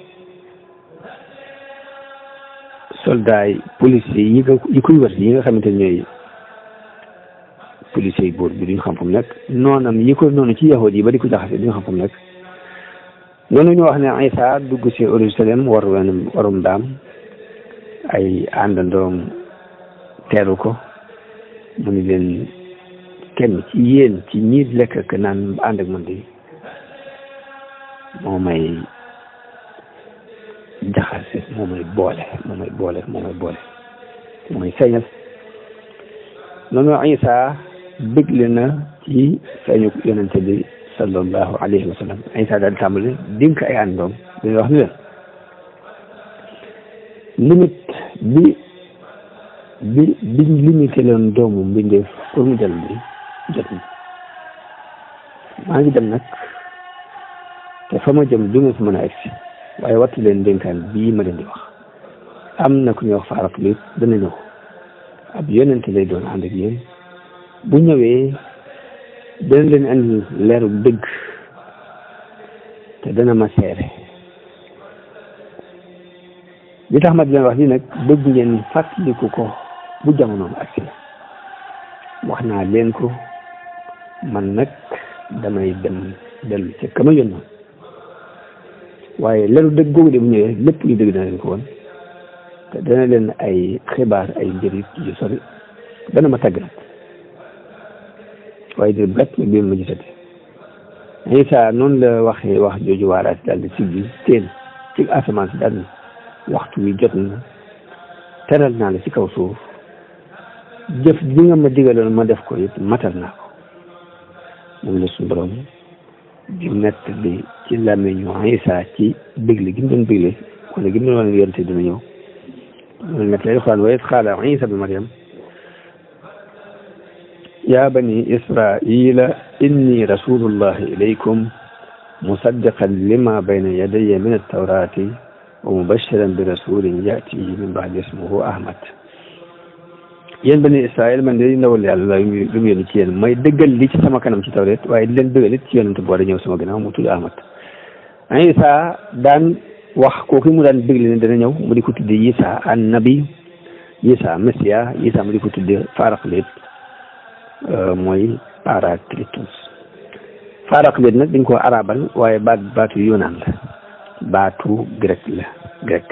soldat policier yi koy wër yi nga xamante ne ñooy policier yi buur bi duñ xam fu mu nekk noonam yi ko noonu ci yahudi yi ba di ko jaxase duñ xam fu mu nekk noonu ñu wax ne Isa dugg si Jérusalem warum daam ay àndandoom teeru ko mu ni leen kenn ci yéen ci ñi lekk ak naan ànd ak man di moo may jaxase moo may boole mooy feeñal noonu Isa bégle na ci feeñu yonente bi sallallahu alayhi wa sallam Isa daal di tàmbali dénk ay àndoom dañuy wax ni leen limite bi limité leen doomu mbindeef pour mu jël bi jot na maa ngi dem nag te fa ma jëm du ma fi mën a egsi waaye wattu leen dénkaan bii ma leen di wax am na ku ñuy wax Parakleet dana ñëw ab yonente lay doon ànd ak yéen bu ñëwee dana leen andi leeru dëgg te dana ma seere li tax ma di leen wax ni nag bëgg ngeen fàttaliku ko bu jamonoom agsi wax naa leen ko man nag damay dellu ca kama yónnoon waaye leeru dëgg googu de bu ñëwee lépp lu dëgg dana leen ko woon te dana leen ay xibaar ay njëriñ yu sori dana ma tàgg nag waaye dir bett bi ma gisati Isa noonu la waxee wax jooju waaraat daal di siggi teen ci asamaan si daal waxtu wi jot na teral naa la ci kaw suuf jëf ji nga ma digaloon ma def ko it matal naa ko moom la suñu borom di nett bi ci làmmiñu Isa ci bégle gi mu doon bégle wala gi mu doon wane yonte dina ñëw loolu nett lay Alxuraan wa iz qaala Isa ibnu Maryam yaa bani israila inni rasulullahi ilaykum musaddiqan lima bayna yadayya min altawrati wa mubashiran bi rasulin yati min ba'di ismuhu Ahmad yéen bani israil man de ndawal yàlla lu mu yónni ci yéen may dëggal li ci sama kanam ci tawreet waaye di leen dëggal it ci yonent bu war a ñëw sama gannaaw mu tudd Ahmad Isa daan wax kooku mu daan dëggal ne dana ñëw mu di ko tudde Isa an nabi Isa Messiah Isa mu di ko tudde Paraclet mooy Paracletus Paraclet nag dañ ko arabal waaye baatu yunaan la baatu grec la grec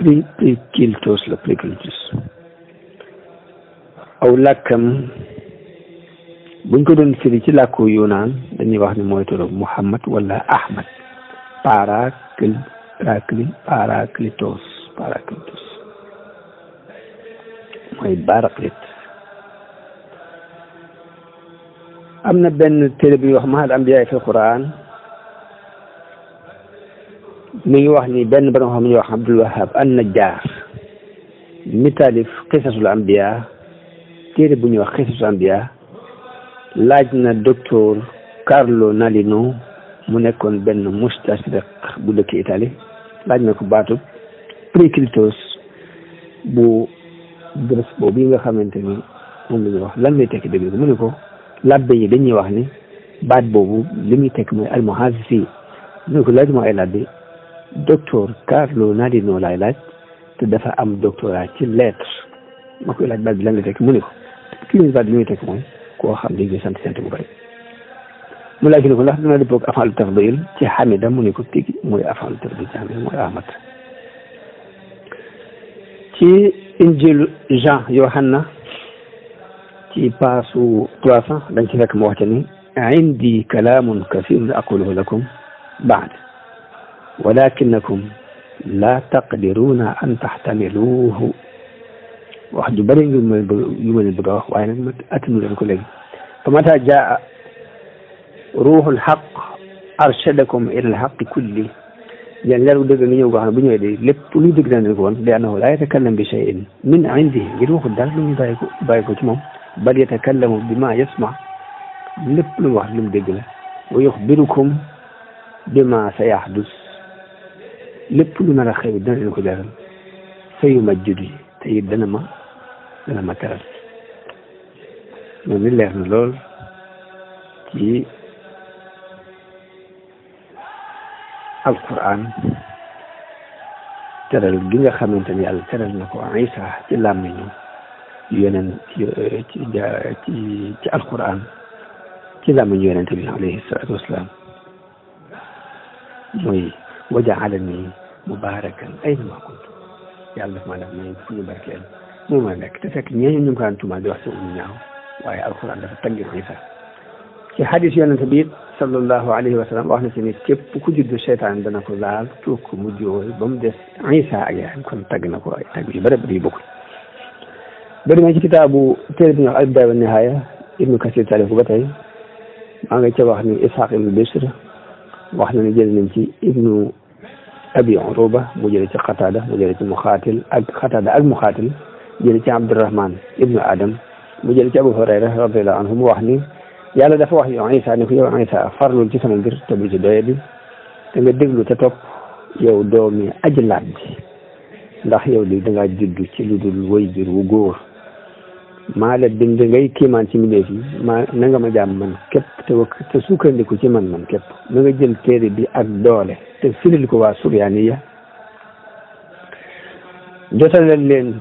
Prikiltos la Prikiltos aw làkkam buñ ko doon firi ci làkku yunaan dañuy wax ni mooy turu Muhammad wala Ahmad Paracletos mooy Paraclet am na benn téere bi wax Mahal Ambiyaa fi Quran mi ngi wax ni benn borom xam ne wax Abdul Wahab an-Najjar mi taalif Qisasul Ambiyaa téere bu ñuy wax Qisasul Ambiyaa laaj na docteur Carlo Nalino mu nekkoon benn mustashriq bu dëkk Italie laaj na ko baatu Prikiltos bu Grèce boobu yi nga xamante ni moom la ñuy wax lan lay tekki dëgg mu ne ko labbe yi dañuy wax ni baat boobu li muy tekk mooy almuhaasisi mu ne ko laaj moo ay labbe docteur Carlo Nalino laay laaj te dafa am doctorat ci lettre ma koy laaj baat bi lan lay tekki mu ne ko kii baat bi li muy tekk mooy koo xam ne sant bu bëri mu laaj ne ko ndax dina dëppoo ak afaalu tafdil ci Hamida mu ne ko tigi mooy afaalu tafdil ci Hamida mooy Ahmad ci injil Jean Yohanna ci paasu 300 dañ ci fekk mu waxte ni indi kalaamun kasiirun aquluhu lakum ba'd walakinakum la taqdiruuna an taxtamiluuhu wax ju bëri yu ma leen bëgg a wax waaye nag ma attanu leen ko léegi fa mata jaa ruuxul xaq arshadakum ila alxaqi kulli yéen leeru dëgg nga ñëw goo xam ne bu ñëwee de lépp luy dëgg daan leen ko woon li annahu laa yatakallam bi shay'in min indihi ngir waxul dara lu ñu bàyyi ko ci moom bal yatakallamu bi ma yasma lépp lu mu wax lu mu dégg la wa yuxbirukum bi ma sa yahdus lépp lu nar a xew dana leen ko jaral fa yumajjidu te it dana ma teral loolu leer na lool ci alquran teral gi nga xamante ni yàlla teral na ko Isa ci làmmiñu yeneen ci alquran ci làmmiñu yonente bi alayhi salaatu wasalaam mooy wa ja'alani mubarakan aynama kuntu yàlla daf maa def may fu ñu barkeel moo ma nekk te fekk ñeeñu ñu ngi ko daan tuumaal di wax ci umu ñaaw waaye alquran dafa taggi Isa ci hadis yonente bi sallallahu alayhi wa sallam wax na ci ni képp ku juddu seytaan dana ko laal tuug ko mu jooy ba mu des Isa ak yaayam kon tagg na ko ay tagg yu bëri bëri yu bokkul bëri ma ci kitaabu téere bi ñuy wax al-Bidaaya wa Nihaaya Ibnu Kasir taalif ko ba tey maa nga ca wax ni Ishaq ibnu Bishr wax na ni jël nañ ci ibnu Abi Uruba mu jële ci Qatada mu jële ci Muxaatil ak Muxaatil jële ci Abdurahman ibnu Adam mu jële ci Abu Hurayra radiyallahu anhu mu wax ni yàlla dafa wax yow Isa ni ko yow Isa farlul ci sama mbir te bu ci doye bi te nga déglu te topp yow doomi aji laat bi ndax yow li dangaa juddu ci lu dul waajur wu góor maa la bind ngay kiimaan ci mbindeef yi na nga ma jaam man képp te sukkandiku ci man képp na nga jël téere bi ak doole te firil ko waa Suryaaniya jotalal leen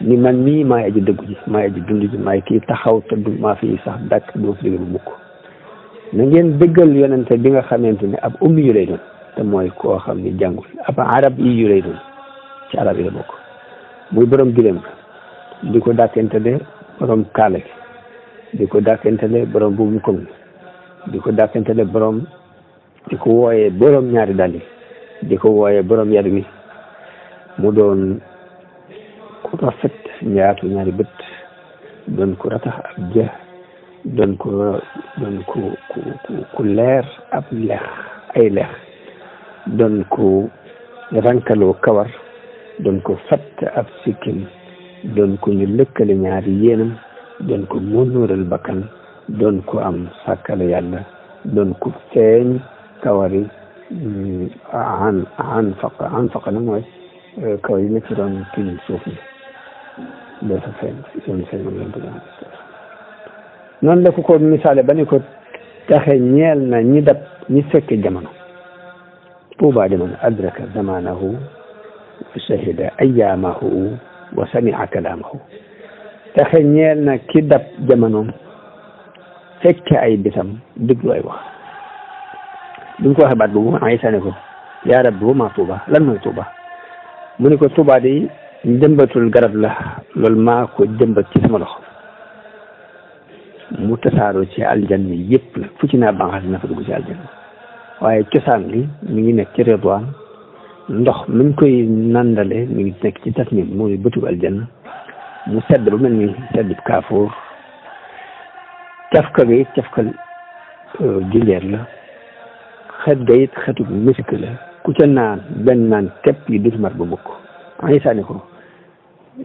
ni man mii maay aji dëggu ji maay aji dund ji maay kii taxaw te du maa fi sax dakk doo fi dëgg mukk na ngeen dëggal yonente bi nga xamante ne ab ummi yu lay doon te mooy koo xam ni jàngul ab arab yi yu lay doon ci arab yi la bokk muy borom gileem di ko dàkkentale borom kaala gi di ko dàkkentale borom buubu koŋ di ko dàkkentale borom di ko wooyee borom ñaari dàll yi di ko wooyee borom yar wi mu doon ku rafet ñaatu ñaari bët doon ku ratax ab jë doon ku leer ab lex ay lex doon ku rankaloo kawar doon ko fatt ab sikkim doon ko ñu lëkkale ñaari yéenam doon ko mënóoral bakkan doon ko am sàkkale yàlla doon ko feeñ kawari an faqa nag mooy kawar yi nekk ci doon tuñ suuf ni dafa feeñ doon feeñ moom lañ bëgg noonu la ko misaale ba ne ko taxe ñeel na ñi dab ñi fekke jamono tuuba jamono adraka zamanahu wa shahida ayyaamahu wa sami'a kalaamahu taxe ñeel na ki dab jamonoom fekke ay bisam déglu ay wax duñ ko waxee baat boobu Isa ne ko yaa rabbi wa ma tuuba lan mooy tuuba mu ne ko tuuba day jëmbatul garab la loolu maa ko jëmbat ci sama loxo mu tasaaroo ci aljanna yëpp la fu ci naa banqaas na fa dugg ci aljanna waaye cosaan li mi ngi nekk ci Ridwaan ndox mi ngi koy nandale mi ngi nekk ci tasnim mooy bëtub aljanna mu sedd ba mel ni sedd kaafoor cafka ga it cafka jinjeer la xet ga it xetu misk la ku ca naan benn naan képp yi dut mar ba mukk Isa ne ko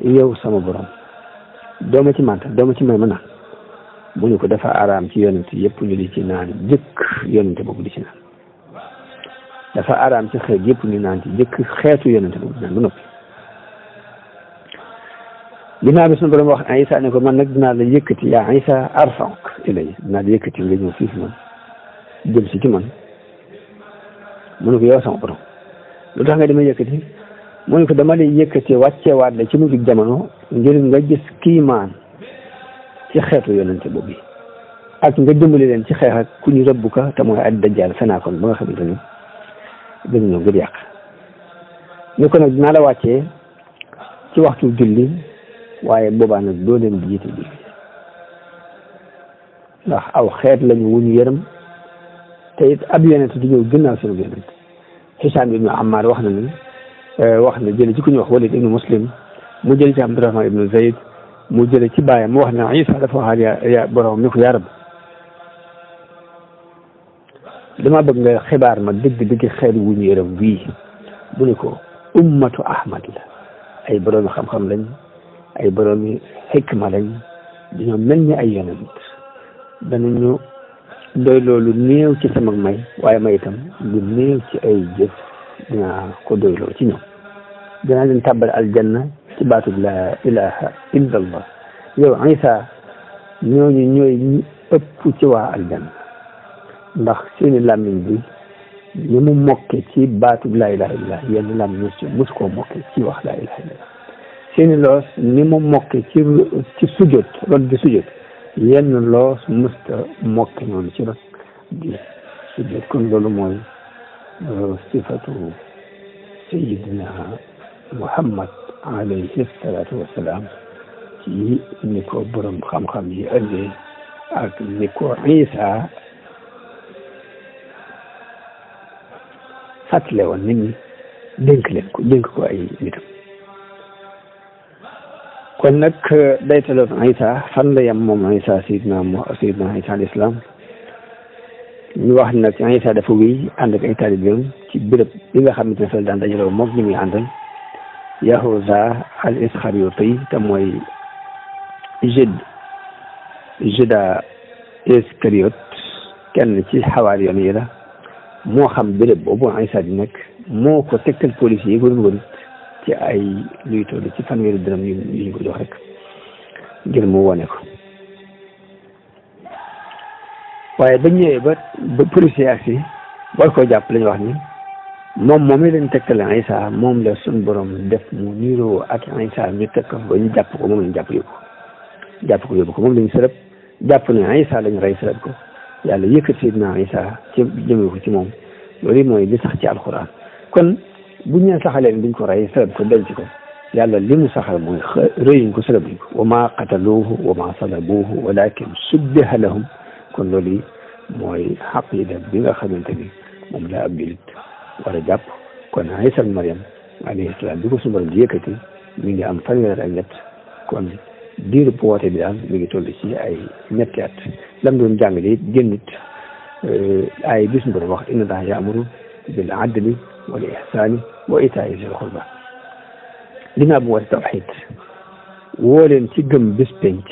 yow sama borom dooma ci mànta dooma ci may ma naan mu ne ko dafa araam ci yonent yëpp ñu di ci naan jëkk yonent boobu di ci naan dafa araam ci xeet yëpp ñu naan ci jëkk xeetu yonent boobu di naan ba noppi ginnaaw bi suñu borom wax Isa ne ko man nag dinaa la yëkkati yaa Isa arfa'uk ilay dinaa la yëkkati nga ñëw fii fi man jëm si ci man mu ne ko yow sama borom lu tax nga dama yëkkati mu ne ko dama lay yëkkati wàcceewaat la ci mujjug jamono ngir nga gis kiimaan ci xeetu yonente boobu ak nga dimbali leen ci xeex ak ku ñu rëbb ka te mooy ad dajjal fenaakoon ba nga xamante ni dañu ñëw ngir yàq ni ko nag dinaa la wàccee ci waxtu julli waaye boobaa nag doo leen di jiite julli ndax aw xeet lañu wuñu yërëm te it ab yonente di ñëw ginnaaw seen yonente Hisaam ibnu Ammaar wax na jële ci ku ñu wax Walid ibnu Muslim mu jële ci Abdurahmaan ibnu Zayd mu jële ci baayam mu wax ne Isa dafa waxaat yaa borom ni ko yaa rab dama bëgg nga xibaar ma dëgg xeet wu ñu yërëm wii mu ne ko ummatu Ahmad la ay boroomi xam-xam lañ ay boroomi xikma lañ dañoo mel ni ay yonent danañu doy loolu néew ci sama may waaye may itam lu néew ci ay jëf dinaa ko doyloo ci ñoom dinaa leen tàbbal aljanna ci baatu la ilaha illa allah yow Isa ñooñu ñooy ñi ëpp ci waa aljanna ndax seeni làmmiñ bi ñu mu mokke ci baatu la ilaha illallah yenn làmmiñ mosu koo mokke ci wax la ilaha illallah seeni loos ni mu mokke ci sujjóot rot di sujjóot yenn loos musta mokke noonu ci rot di sujjóot kon loolu mooy sifatu sayidina Muhammad alayhi salaatu wasalaam ci ni ko borom xam-xam yi ëndee ak ni ko Isa fàttale woon nit ñi dénk ko ay nitam kon nag daytaloon Isa fan la yem moom Isa sayidina Isa al islam ñu wax nag Isa dafa wéy ànd ak ay taalibeem ci béréb bi nga xamante ne fa la daan dajaloo moom ñu muy àndal Yahuza al Isxariyooti te mooy Juda Iskariyot kenn ci xawaar yoon yi la moo xam béréb boobu Isa di nekk moo ko tegtal police yi ko doon wër ci ay luy toll ci fanweeri dërëm yu ñu ko jox rek ngir mu wone ko waaye ba ñëwee ba police yi agsi war koo jàpp lañu wax ni moom i leen tegtal Isa moom la suñ borom def mu niiroo ak Isa ñu teg ko ba ñu jàpp ko moom lañu jàpp yóbbu ko moom lañu sërëb jàpp ne Isa lañu rey sërëb ko yàlla yëkkat Seydina Isa ci jëmee ko ci moom loolu mooy li sax ci alxuraan kon bu ñu nee saxalee duñ ko rey sërëb ko denc ko yàlla li mu saxal mooy rëyuñ ko sërëbuñ ko wa ma qataluuhu wa ma salabuuhu walakin subbiha lahum kon loolu yi mooy xaqida bi nga xamante ni moom la ab julit war a jàpp kon Isa Maryam alayhi salaam bi ko suñu borom di yëkkati mi ngi am fanweer ak ñett kon diiru bu woote bi daal mi ngi toll ci ay ñetti at lam doon jàngale it génnit ay bis mu doon wax inna Allaha ya'muru bil adli wal ihsani wa itaa'i zil qurba dinaa bu woote tawxiid woo leen ci gëm bis penc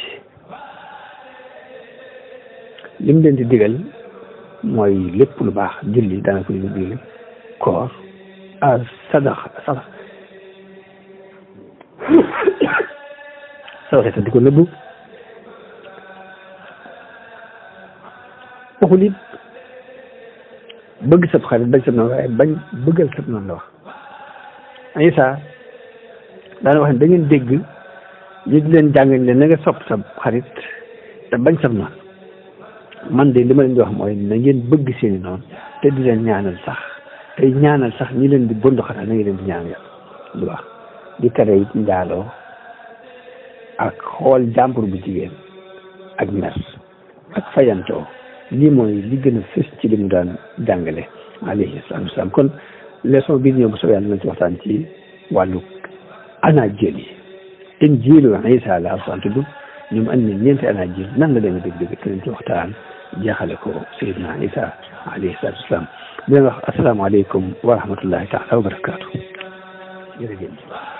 lim leen di digal mooy lépp lu baax julli daana ko ñu digle koor sadaqa te di ko nëbbu waxul it bëgg sab xarit bañ sab noonu waaye bañ bëggal sab noonu la wax Isa daana wax ne da ngeen dégg yi di leen jàng leen na nga sopp sab xarit te bañ sab noonu man de li ma leen di wax mooy na ngeen bëgg seeni noonu te di leen ñaanal sax tey ñaanal sax ñi leen di bondu xanaa na ngeen leen di ñaan yàlla lu wax di tere it njaaloo ak xool jàmbur bu jigéen ak mer ak fayantoo lii mooy li gën a fës ci li mu daan jàngale alayhi salaatu wasalaam kon leçon bii ñëw bu soobee yàlla nañ ci waxtaan ci wàllu anaajil yi injiilu Isa la alxuraan tudd ñoom andi nañ ñeenti anaajil nan la demee dëgg-dëgg te nañ ci waxtaan jeexale ko Seydina Isa alayhi salaatu wasalaam di leen wax asalaamaaleykum wa rahmatullahi taala wa barakaatu jërëjëf